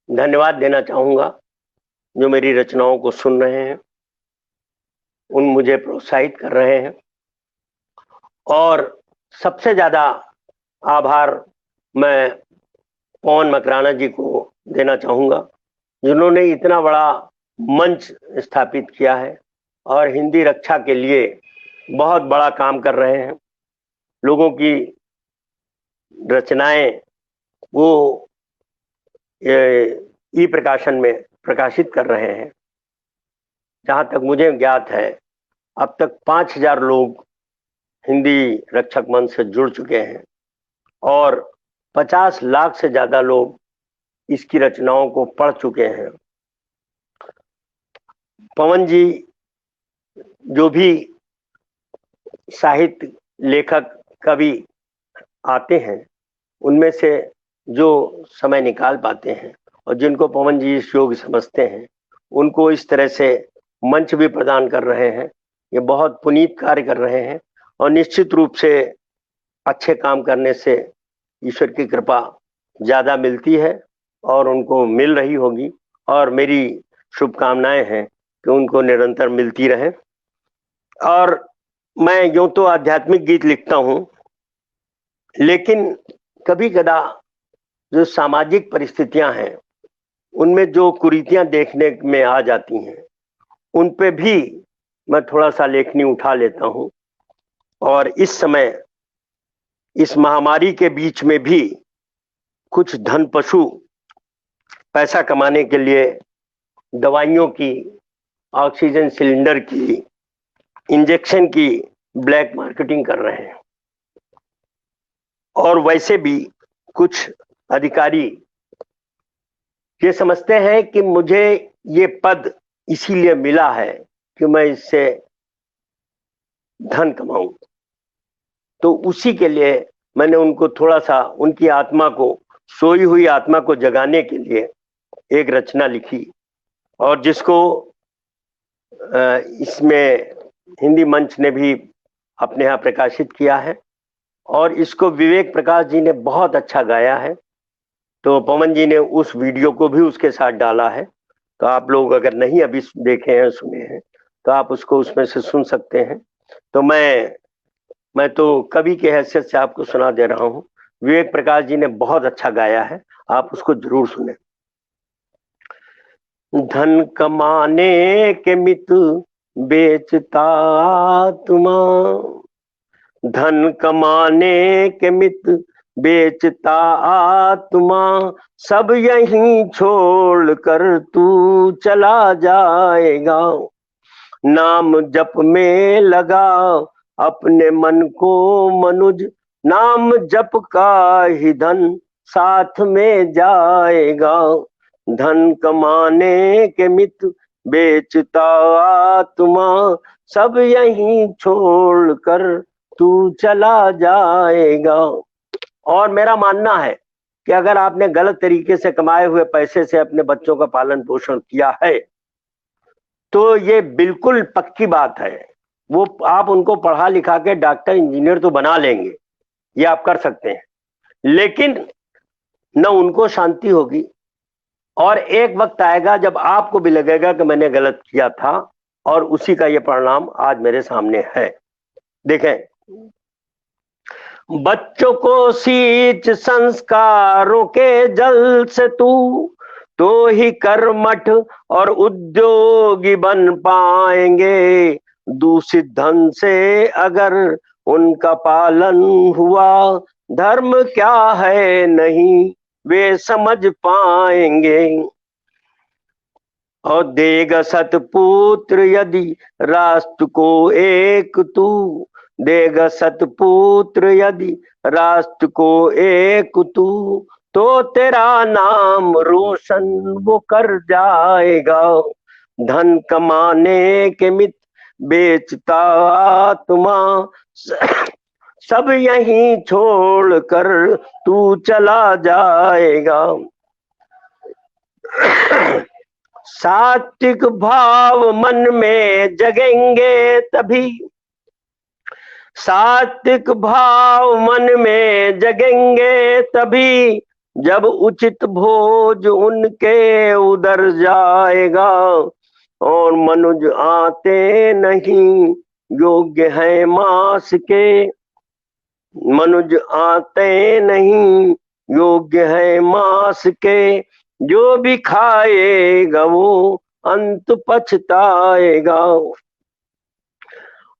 धन्यवाद देना चाहूंगा जो मेरी रचनाओं को सुन रहे हैं, उन मुझे प्रोत्साहित कर रहे हैं, और सबसे ज्यादा आभार मैं पवन मकराना जी को देना चाहूंगा जिन्होंने इतना बड़ा मंच स्थापित किया है और हिंदी रक्षा के लिए बहुत बड़ा काम कर रहे हैं। लोगों की रचनाएं वो ई प्रकाशन में प्रकाशित कर रहे हैं। जहां तक मुझे ज्ञात है अब तक 5000 लोग हिंदी रक्षक मंच से जुड़ चुके हैं और 50 लाख से ज्यादा लोग इसकी रचनाओं को पढ़ चुके हैं। पवन जी जो भी साहित्य लेखक कवि आते हैं उनमें से जो समय निकाल पाते हैं और जिनको पवन जी इस योग्य समझते हैं उनको इस तरह से मंच भी प्रदान कर रहे हैं। ये बहुत पुनीत कार्य कर रहे हैं और निश्चित रूप से अच्छे काम करने से ईश्वर की कृपा ज्यादा मिलती है और उनको मिल रही होगी, और मेरी शुभकामनाएं हैं कि उनको निरंतर मिलती रहे। और मैं यूं तो आध्यात्मिक गीत लिखता हूं, लेकिन कभी कदा जो सामाजिक परिस्थितियां हैं उनमें जो कुरीतियां देखने में आ जाती हैं उन पे भी मैं थोड़ा सा लेखनी उठा लेता हूं। और इस समय इस महामारी के बीच में भी कुछ धन पशु पैसा कमाने के लिए दवाइयों की, ऑक्सीजन सिलेंडर की, इंजेक्शन की ब्लैक मार्केटिंग कर रहे हैं। और वैसे भी कुछ अधिकारी ये समझते हैं कि मुझे ये पद इसीलिए मिला है कि मैं इससे धन कमाऊं, तो उसी के लिए मैंने उनको थोड़ा सा, उनकी आत्मा को, सोई हुई आत्मा को जगाने के लिए एक रचना लिखी और जिसको इसमें हिंदी मंच ने भी अपने यहाँ प्रकाशित किया है और इसको विवेक प्रकाश जी ने बहुत अच्छा गाया है। तो पवन जी ने उस वीडियो को भी उसके साथ डाला है, तो आप लोग अगर नहीं अभी देखे हैं, सुने हैं, तो आप उसको उसमें से सुन सकते हैं। तो मैं तो कवि के हैसियत से आपको सुना दे रहा हूँ। विवेक प्रकाश जी ने बहुत अच्छा गाया है, आप उसको जरूर सुने। धन कमाने के मित बेचता आत्मा, धन कमाने के मित बेचता आत्मा, सब यहीं छोड़ कर तू चला जाएगा। नाम जप में लगा अपने मन को मनुज, नाम जप का ही धन साथ में जाएगा। धन कमाने के मित बेचता आत्मा, सब यहीं छोड़ कर तू चला जाएगा। और मेरा मानना है कि अगर आपने गलत तरीके से कमाए हुए पैसे से अपने बच्चों का पालन पोषण किया है तो ये बिल्कुल पक्की बात है, वो आप उनको पढ़ा लिखा के डॉक्टर इंजीनियर तो बना लेंगे, ये आप कर सकते हैं, लेकिन न उनको शांति होगी और एक वक्त आएगा जब आपको भी लगेगा कि मैंने गलत किया था, और उसी का ये परिणाम आज मेरे सामने है। देखें, बच्चों को सींच संस्कारों के जल से तू, तो ही कर्मठ और उद्योगी बन पाएंगे। दूषित धन से अगर उनका पालन हुआ, धर्म क्या है नहीं वे समझ पाएंगे। और देगा सतपुत्र यदि राष्ट्र को एक तू, देगा सतपुत्र यदि राष्ट्र को एक तू, तो तेरा नाम रोशन वो कर जाएगा। धन कमाने के मित बेचता आत्मा, सब यहीं छोड़ कर तू चला जाएगा। सात्विक भाव मन में जगेंगे तभी, सात्विक भाव मन में जगेंगे तभी, जब उचित भोज उनके उधर जाएगा। और मनुज आते नहीं योग्य है मांस के, मनुज आते नहीं योग्य है मांस के, जो भी खाएगा वो अंत पछताएगा।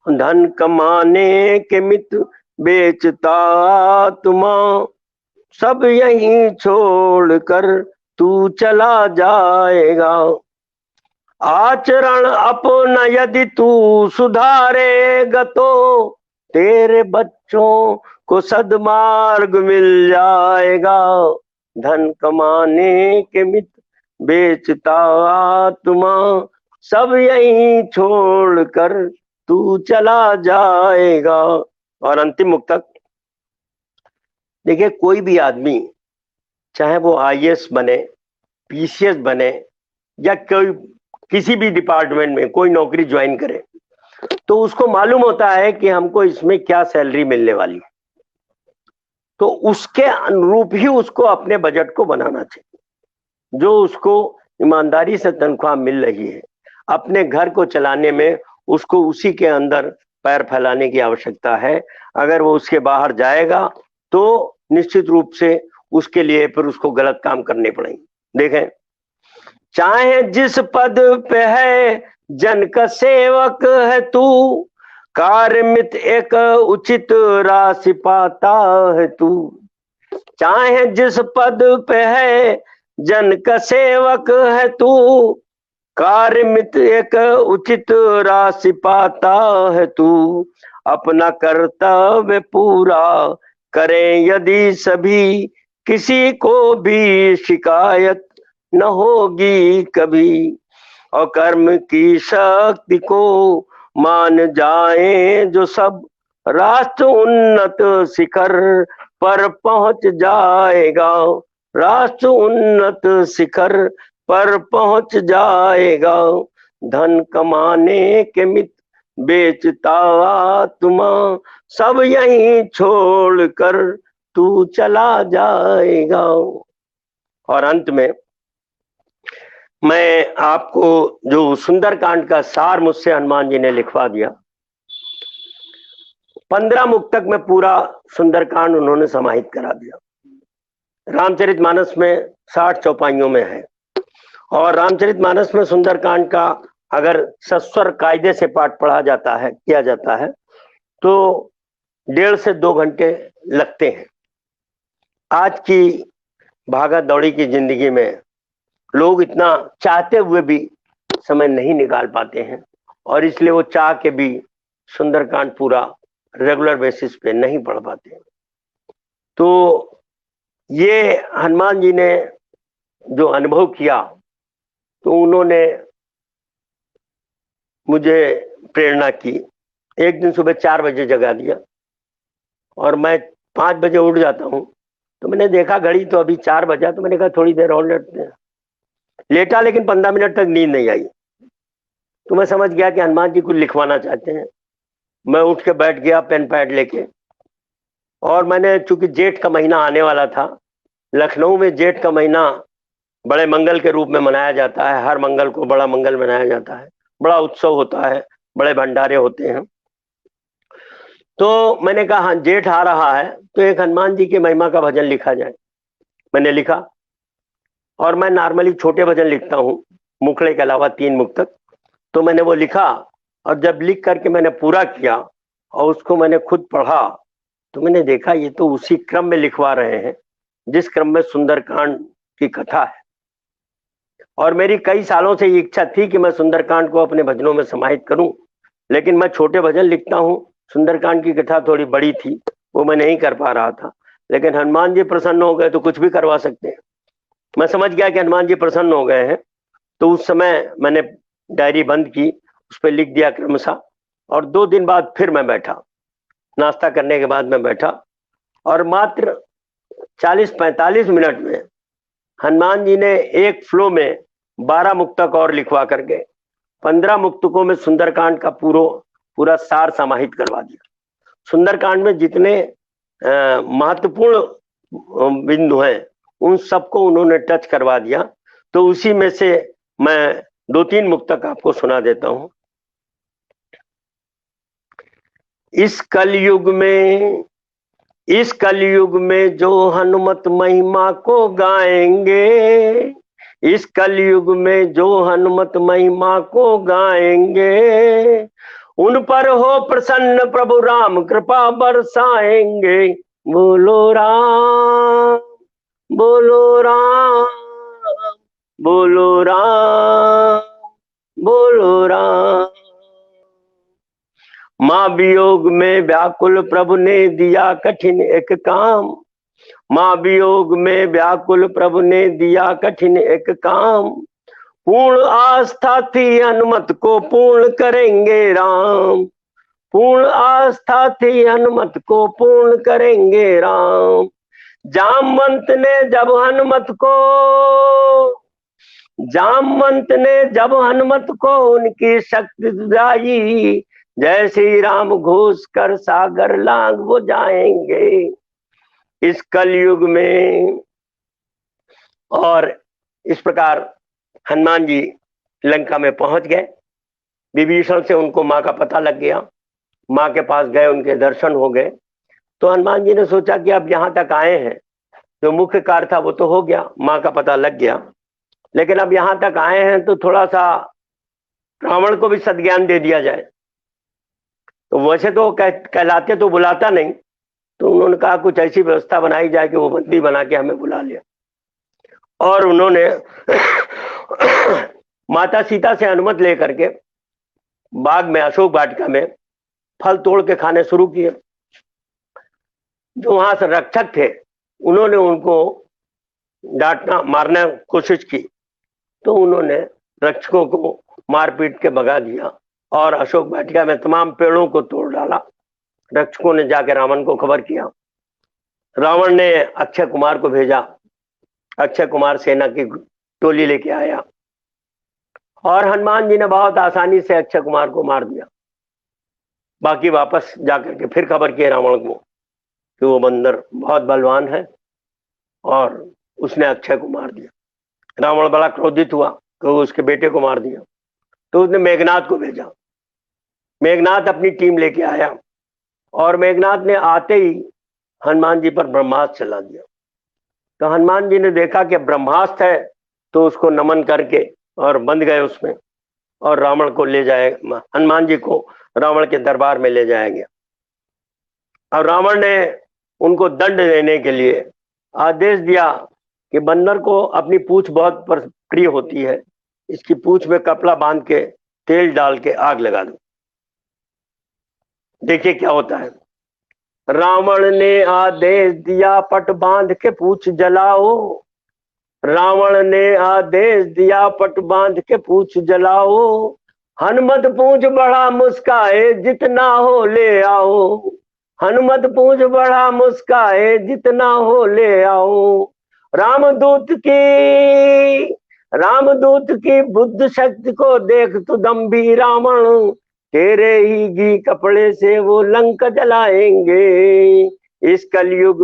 धन कमाने के मित बेचता आत्मा, सब यहीं छोड़ कर तू चला जाएगा। आचरण अपना यदि तू सुधारेगा तो तेरे बच्चों को सद्मार्ग मिल जाएगा। धन कमाने के मित बेचता आत्मा, सब यहीं छोड़ कर तू चला जाएगा। और अंतिम मुक्तक, देखिए, कोई भी आदमी चाहे वो आईएएस बने पीसीएस बने या कोई किसी भी डिपार्टमेंट में कोई नौकरी ज्वाइन करे, तो उसको मालूम होता है कि हमको इसमें क्या सैलरी मिलने वाली है, तो उसके अनुरूप ही उसको अपने बजट को बनाना चाहिए। जो उसको ईमानदारी से तनख्वाह मिल रही है, अपने घर को चलाने में उसको उसी के अंदर पैर फैलाने की आवश्यकता है। अगर वो उसके बाहर जाएगा तो निश्चित रूप से उसके लिए फिर उसको गलत काम करने पड़ेंगे। देखें, चाहे जिस पद पे है जन का सेवक है तू, कार्मित एक उचित राशि पाता है तू। चाहे जिस पद पे है जन का सेवक है तू, कार्मित एक उचित राशि पाता है तू। अपना कर्तव्य पूरा करें यदि सभी, किसी को भी शिकायत न होगी कभी। और कर्म की शक्ति को मान जाए जो सब, राष्ट्र उन्नत शिखर पर पहुंच जाएगा। राष्ट्र उन्नत शिखर पर पहुंच जाएगा। धन कमाने के मित बेचता आत्मा, सब यहीं छोड़कर तू चला जाएगा। और अंत में मैं आपको जो सुंदरकांड का सार मुझसे हनुमान जी ने लिखवा दिया, 15 मुक्त तक में पूरा सुंदरकांड उन्होंने समाहित करा दिया। रामचरितमानस में 60 चौपाइयों में है, और रामचरितमानस में सुंदरकांड का अगर सस्वर कायदे से पाठ पढ़ा जाता है, किया जाता है, तो 1.5 से 2 घंटे लगते हैं। आज की भागा दौड़ी की जिंदगी में लोग इतना चाहते हुए भी समय नहीं निकाल पाते हैं, और इसलिए वो चाह के भी सुंदरकांड पूरा रेगुलर बेसिस पे नहीं पढ़ पाते हैं। तो ये हनुमान जी ने जो अनुभव किया, तो उन्होंने मुझे प्रेरणा की। एक दिन सुबह 4 बजे जगा दिया, और मैं 5 बजे उठ जाता हूँ। तो मैंने देखा घड़ी, तो अभी 4 बजा, तो मैंने कहा थोड़ी देर और लेटते हैं। लेटा, लेकिन 15 मिनट तक नींद नहीं आई। तो मैं समझ गया कि हनुमान जी कुछ लिखवाना चाहते हैं। मैं उठ के बैठ गया पेन पैड लेके, और मैंने, चूंकि जेठ का महीना आने वाला था, लखनऊ में जेठ का महीना बड़े मंगल के रूप में मनाया जाता है। हर मंगल को बड़ा मंगल मनाया जाता है, बड़ा उत्सव होता है, बड़े भंडारे होते हैं। तो मैंने कहा हाँ, जेठ आ रहा है तो एक हनुमान जी की महिमा का भजन लिखा जाए। मैंने लिखा, और मैं नॉर्मली छोटे भजन लिखता हूँ, मुखड़े के अलावा 3 मुक्तक। तो मैंने वो लिखा, और जब लिख करके मैंने पूरा किया और उसको मैंने खुद पढ़ा, तो मैंने देखा ये तो उसी क्रम में लिखवा रहे हैं जिस क्रम में सुंदरकांड की कथा है। और मेरी कई सालों से ये इच्छा थी कि मैं सुंदरकांड को अपने भजनों में समाहित करूं, लेकिन मैं छोटे भजन लिखता हूं। सुंदरकांड की कथा थोड़ी बड़ी थी, वो मैं नहीं कर पा रहा था। लेकिन हनुमान जी प्रसन्न हो गए तो कुछ भी करवा सकते हैं। मैं समझ गया कि हनुमान जी प्रसन्न हो गए हैं, तो उस समय मैंने डायरी बंद की, उस पर लिख दिया क्रमशः। और 2 दिन बाद फिर मैं बैठा, नाश्ता करने के बाद मैं बैठा, और मात्र 40-45 मिनट में हनुमान जी ने एक फ्लो में 12 मुक्तक और लिखवा करके 15 मुक्तकों में सुंदरकांड का पूरा सार समाहित करवा दिया। सुंदरकांड में जितने महत्वपूर्ण बिंदु हैं, उन सबको उन्होंने टच करवा दिया। तो उसी में से मैं 2-3 मुक्तक आपको सुना देता हूं। इस कलयुग में जो हनुमत महिमा को गाएंगे, इस कलयुग में जो हनुमत महिमा को गाएंगे, उन पर हो प्रसन्न प्रभु राम कृपा बरसाएंगे। बोलो राम, बोलो राम, बोलो राम, बोलो राम। माँ वियोग में व्याकुल प्रभु ने दिया कठिन एक काम, माँ वियोग में व्याकुल प्रभु ने दिया कठिन एक काम। पूर्ण आस्था थी हनुमत को पूर्ण करेंगे राम, पूर्ण आस्था थी हनुमत को पूर्ण करेंगे राम। जामवंत ने जब हनुमत को जामवंत ने जब हनुमत को उनकी शक्ति दिलाई, जय श्री राम घोष कर सागर लांग वो जाएंगे इस कलयुग में। और इस प्रकार हनुमान जी लंका में पहुंच गए। विभीषण से उनको माँ का पता लग गया, माँ के पास गए, उनके दर्शन हो गए। तो हनुमान जी ने सोचा कि अब यहाँ तक आए हैं, जो मुख्य कार्य था वो तो हो गया, माँ का पता लग गया, लेकिन अब यहाँ तक आए हैं तो थोड़ा सा रावण को भी सद्ज्ञान दे दिया जाए। तो वैसे तो कहलाते तो बुलाता नहीं, तो उन्होंने कहा कुछ ऐसी व्यवस्था बनाई जाए कि वो बंदी बना के हमें बुला लिया। और उन्होंने माता सीता से अनुमति लेकर के बाग में, अशोक वाटिका में फल तोड़ के खाने शुरू किए। जो वहां से रक्षक थे उन्होंने उनको डांटना मारने की कोशिश की, तो उन्होंने रक्षकों को मार पीट के भगा दिया और अशोक वाटिका में तमाम पेड़ों को तोड़ डाला। रक्षकों ने जाके रावण को खबर किया। रावण ने अक्षय कुमार को भेजा, अक्षय कुमार सेना की टोली लेके आया और हनुमान जी ने बहुत आसानी से अक्षय कुमार को मार दिया। बाकी वापस जाकर के फिर खबर किए रावण को कि वो बंदर बहुत बलवान है और उसने अक्षय को मार दिया। रावण बड़ा क्रोधित हुआ कि उसके बेटे को मार दिया, तो उसने मेघनाथ को भेजा। मेघनाथ अपनी टीम लेके आया और मेघनाथ ने आते ही हनुमान जी पर ब्रह्मास्त्र चला दिया। तो हनुमान जी ने देखा कि ब्रह्मास्त्र है, तो उसको नमन करके और बंध गए उसमें, और रावण को ले जाए, हनुमान जी को रावण के दरबार में ले जाया गया। और रावण ने उनको दंड देने के लिए आदेश दिया कि बंदर को अपनी पूंछ बहुत प्रिय होती है, इसकी पूंछ में कपड़ा बांध के तेल डाल के आग लगा दो। देखिए क्या होता है। रावण ने आदेश दिया पट बांध के पूंछ जलाओ, रावण ने आदेश दिया पट बांध के पूंछ जलाओ, हनुमत पूंछ बड़ा मुस्काए जितना हो ले आओ, हनुमत पूंछ बड़ा मुस्काए जितना हो ले आओ। रामदूत की बुद्ध शक्ति को देख तू दम्भी रावण, तेरे ही घी कपड़े से वो लंका जलाएंगे इस कलयुग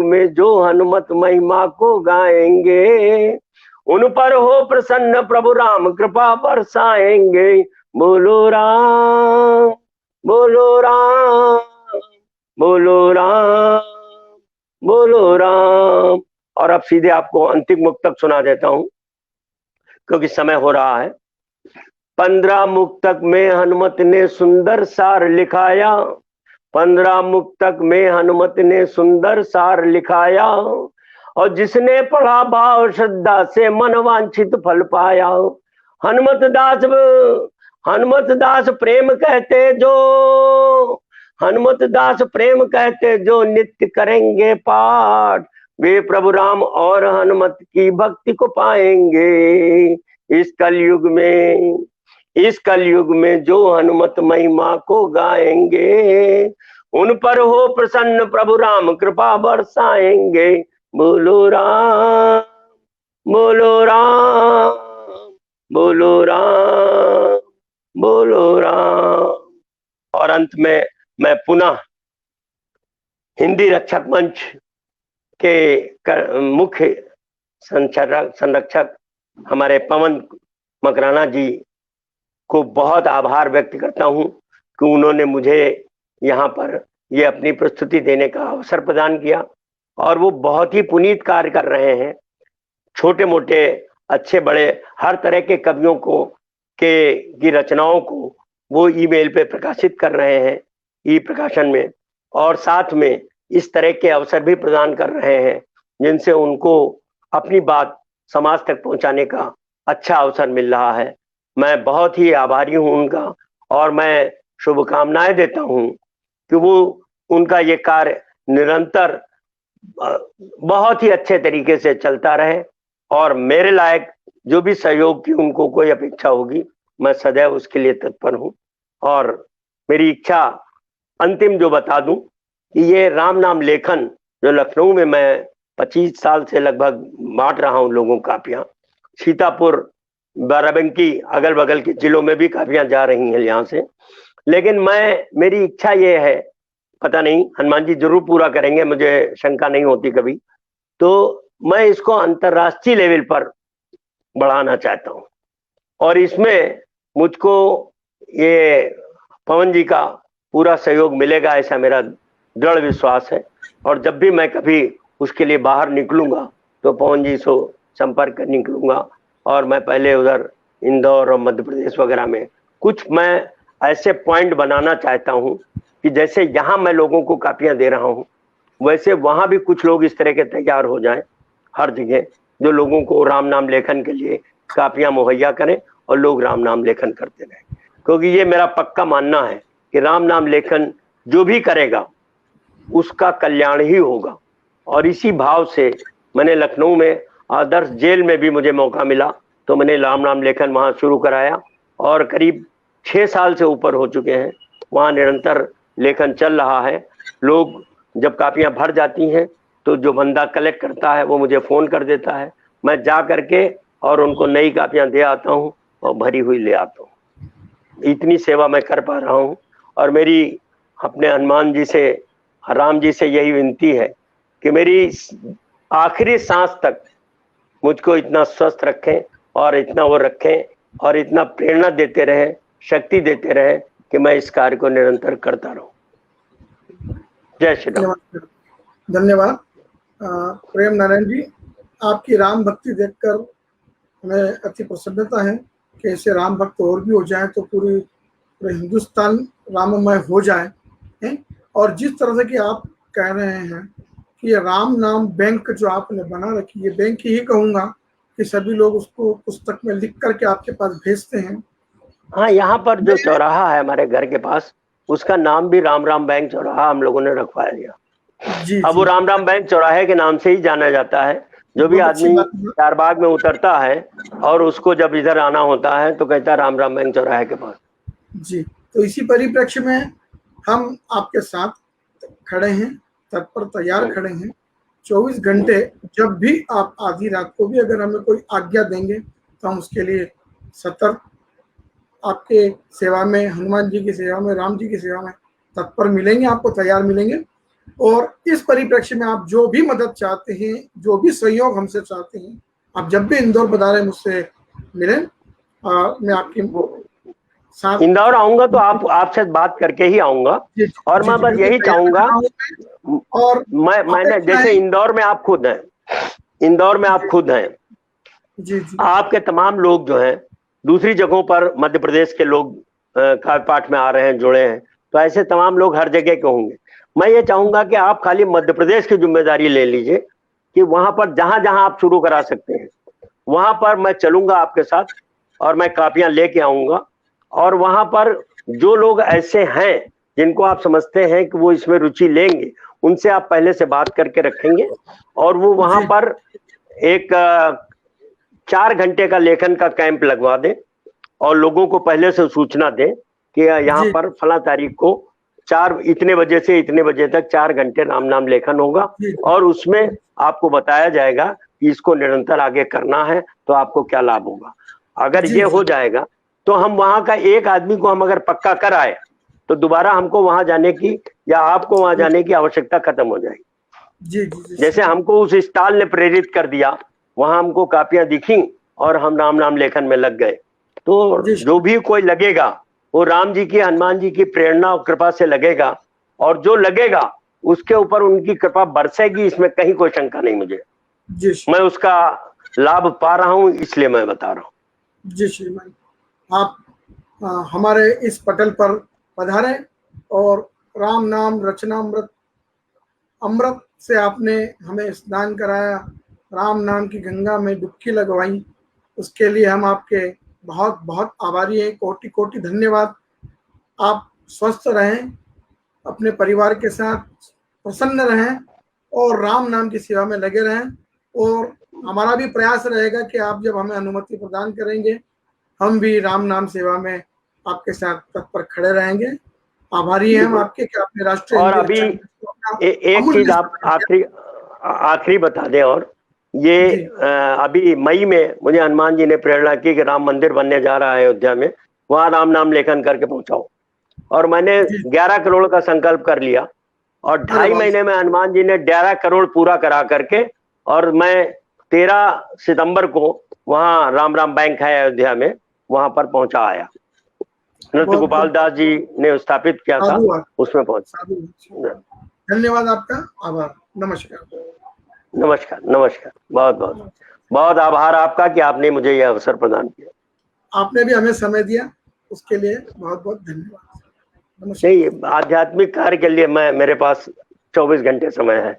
में जो हनुमत महिमा को गाएंगे, उन पर हो प्रसन्न प्रभु राम कृपा बरसाएंगे। बोलो राम बोलो राम बोलो राम बोलो राम। और अब सीधे आपको अंतिम मुक्तक सुना देता हूं क्योंकि समय हो रहा है। 15 मुक्तक में हनुमत ने सुंदर सार लिखाया, 15 मुक्तक में हनुमत ने सुंदर सार लिखाया, और जिसने पढ़ा भाव श्रद्धा से मन वांछित फल पाया। हनुमत दास प्रेम कहते जो नित्य करेंगे पाठ, वे प्रभु राम और हनुमत की भक्ति को पाएंगे इस कलयुग में जो हनुमत महिमा को गाएंगे, उन पर हो प्रसन्न प्रभु राम कृपा बरसाएंगे। बोलो राम बोलो राम बोलो राम बोलो राम। और अंत में मैं पुनः हिंदी रक्षक मंच के मुख्य संरक्षक हमारे पवन मकराना जी को बहुत आभार व्यक्त करता हूं कि उन्होंने मुझे यहाँ पर ये अपनी प्रस्तुति देने का अवसर प्रदान किया, और वो बहुत ही पुनीत कार्य कर रहे हैं। छोटे मोटे अच्छे बड़े हर तरह के कवियों को की रचनाओं को वो ईमेल पे प्रकाशित कर रहे हैं ई प्रकाशन में, और साथ में इस तरह के अवसर भी प्रदान कर रहे हैं जिनसे उनको अपनी बात समाज तक पहुंचाने का अच्छा अवसर मिल रहा है। मैं बहुत ही आभारी हूं उनका, और मैं शुभकामनाएं देता हूं कि वो उनका ये कार्य निरंतर बहुत ही अच्छे तरीके से चलता रहे, और मेरे लायक जो भी सहयोग की उनको कोई अपेक्षा होगी मैं सदैव उसके लिए तत्पर हूं। और मेरी इच्छा अंतिम जो बता दूं कि ये राम नाम लेखन जो लखनऊ में मैं 25 साल से लगभग बांट रहा हूं लोगों को कापियां। सीतापुर, बाराबंकी, अगल बगल के जिलों में भी कापियां जा रही हैं यहाँ से। लेकिन मेरी इच्छा ये है, पता नहीं हनुमान जी जरूर पूरा करेंगे, मुझे शंका नहीं होती कभी, तो मैं इसको अंतर्राष्ट्रीय लेवल पर बढ़ाना चाहता हूं। और इसमें मुझको ये पवन जी का पूरा सहयोग मिलेगा, ऐसा मेरा दृढ़ विश्वास है। और जब भी मैं कभी उसके लिए बाहर निकलूंगा तो पवन जी से संपर्क कर निकलूंगा। और मैं पहले उधर इंदौर और मध्य प्रदेश वगैरह में कुछ मैं ऐसे पॉइंट बनाना चाहता हूं कि जैसे यहाँ मैं लोगों को कापियां दे रहा हूं, वैसे वहां भी कुछ लोग इस तरह के तैयार हो जाएं हर जगह, जो लोगों को राम नाम लेखन के लिए कापियां मुहैया करें और लोग राम नाम लेखन करते रहें। क्योंकि ये मेरा पक्का मानना है कि राम नाम लेखन जो भी करेगा उसका कल्याण ही होगा। और इसी भाव से मैंने लखनऊ में आदर्श जेल में भी मुझे मौका मिला तो मैंने राम नाम लेखन वहां शुरू कराया, और करीब 6 साल से ऊपर हो चुके हैं वहां निरंतर लेखन चल रहा है। लोग जब कापियां भर जाती हैं तो जो बंदा कलेक्ट करता है वो मुझे फोन कर देता है, मैं जा करके और उनको नई कापियां दे आता हूं और भरी हुई ले आता हूं। इतनी सेवा मैं कर पा रहा हूं। और मेरी अपने हनुमान जी से, राम जी से यही विनती है कि मेरी आखिरी सांस तक मुझको इतना स्वस्थ रखें और इतना वो रखें और इतना प्रेरणा देते रहे, शक्ति देते रहे कि मैं इस कार्य को निरंतर करता रहूं। जय श्री राम। धन्यवाद प्रेम नारायण जी, आपकी राम भक्ति देखकर हमें अति प्रसन्नता है कि ऐसे राम भक्त और भी हो जाए तो पूरे हिंदुस्तान राममय हो जाए है। और जिस तरह से कि आप कह रहे हैं कि ये राम नाम बैंक जो आपने बना रखी है, बैंक ही कहूँगा कि सभी लोग उसको पुस्तक में लिख करके आपके पास भेजते हैं। हाँ, यहाँ पर जो चौराहा है हमारे घर के पास, उसका नाम भी राम राम बैंक चौराहा हम लोगों ने रखवा दिया। जी, अब वो राम राम बैंक चौराहे के नाम से ही जाना जाता है। जो भी आदमी चारबाग में उतरता है और उसको जब इधर आना होता है तो कहता है राम राम बैंक चौराहे के पास। जी, तो इसी परिप्रेक्ष्य में हम आपके साथ खड़े हैं, तत्पर तैयार खड़े हैं। 24 घंटे जब भी आप आधी रात को भी अगर हमें कोई आज्ञा देंगे तो हम उसके लिए सतर्क, आपके सेवा में, हनुमान जी की सेवा में, राम जी की सेवा में तत्पर मिलेंगे, आपको तैयार मिलेंगे। और इस परिप्रेक्ष्य में आप जो भी मदद चाहते हैं, जो भी सहयोग हमसे चाहते हैं, आप जब भी इंदौर पधारें मुझसे मिलें। मैं आपकी साथ इंदौर आऊंगा तो आपसे बात करके ही आऊंगा। और मैं बस यही चाहूंगा, और मैंने जैसे इंदौर में आप खुद हैं, इंदौर में आप खुद हैं, आपके तमाम लोग जो हैं दूसरी जगहों पर मध्य प्रदेश के लोग काव्य पाठ में आ रहे हैं, जुड़े हैं, तो ऐसे तमाम लोग हर जगह के होंगे। मैं ये चाहूंगा कि आप खाली मध्य प्रदेश की जिम्मेदारी ले लीजिए कि वहां पर जहां जहां आप शुरू करा सकते हैं वहां पर मैं चलूंगा आपके साथ और मैं कापियां लेके आऊंगा। और वहां पर जो लोग ऐसे हैं जिनको आप समझते हैं कि वो इसमें रुचि लेंगे, उनसे आप पहले से बात करके रखेंगे और वो वहां पर एक 4 घंटे का लेखन का कैंप लगवा दें और लोगों को पहले से सूचना दें कि यहाँ पर फला तारीख को इतने बजे से इतने बजे तक 4 घंटे राम नाम लेखन होगा। और उसमें आपको बताया जाएगा कि इसको निरंतर आगे करना है तो आपको क्या लाभ होगा। अगर ये हो जाएगा तो हम वहां का एक आदमी को हम अगर पक्का कर आए तो दोबारा हमको वहां जाने की या आपको वहां जाने की आवश्यकता खत्म हो जाएगी। जैसे हमको उस स्टॉल ने प्रेरित कर दिया, वहां हमको कापियां दिखी और हम राम नाम लेखन में लग गए। तो जो भी कोई लगेगा वो राम जी की, हनुमान जी की प्रेरणा और कृपा से लगेगा, और जो लगेगा उसके ऊपर उनकी कृपा बरसेगी, इसमें कहीं कोई शंका नहीं मुझे। मैं उसका लाभ पा रहा हूं, इसलिए मैं बता रहा हूं। जी श्रीमान, आप हमारे इस पटल पर पधारे और राम नाम रचनामृत अमृत से आपने हमें स्नान कराया, राम नाम की गंगा में डुबकी लगवाई, उसके लिए हम आपके बहुत बहुत आभारी हैं। कोटि कोटि धन्यवाद। आप स्वस्थ रहें, अपने परिवार के साथ प्रसन्न रहें और राम नाम की सेवा में लगे रहें। और हमारा भी प्रयास रहेगा कि आप जब हमें अनुमति प्रदान करेंगे हम भी राम नाम सेवा में आपके साथ तत्पर खड़े रहेंगे। आभारी हैं हम आपके कि आपने राष्ट्रीय और अभी एक चीज आप आखिरी बता दें, और ये जी। अभी मई में मुझे हनुमान जी ने प्रेरणा की कि राम मंदिर बनने जा रहा है अयोध्या में, वहां राम नाम लेखन करके पहुंचाओ। और मैंने जी। 11 करोड़ का संकल्प कर लिया, और अरे 2.5 वाह। महीने में हनुमान जी ने 11 करोड़ पूरा करा करके, और मैं 13 सितंबर को वहां राम राम बैंक है अयोध्या में, वहां पर पहुंचा आया। नृत्य बहुत गोपाल बहुत दास जी ने स्थापित किया था, साधुवाद। उसमें पहुंच। साधुवाद। धन्यवाद आपका। आभार। नमस्कार। नमस्कार, नमस्कार। बहुत बहुत बहुत आभार आपका कि आपने मुझे यह अवसर प्रदान किया। आपने भी हमें समय दिया, उसके लिए बहुत बहुत धन्यवाद। नमस्कार। नहीं, आध्यात्मिक कार्य के लिए मेरे पास 24 घंटे समय है,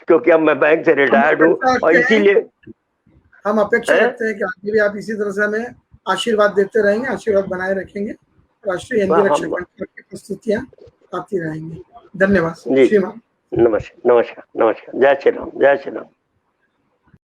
क्योंकि अब मैं बैंक से हम रिटायर्ड हूँ, अपेक्षा और रखते हैं इसीलिए हम अपेक्षा रखते हैं कि आगे भी आप इसी तरह से हमें आशीर्वाद देते रहेंगे, आशीर्वाद बनाए रखेंगे। राष्ट्रीय हिंदी रक्षक हम मंच की प्रस्तुतियां आती रहेंगी। धन्यवाद। जी, श्रीमान। नमस्कार, नमस्कार, नमस्कार। जय श्री राम, जय श्री राम।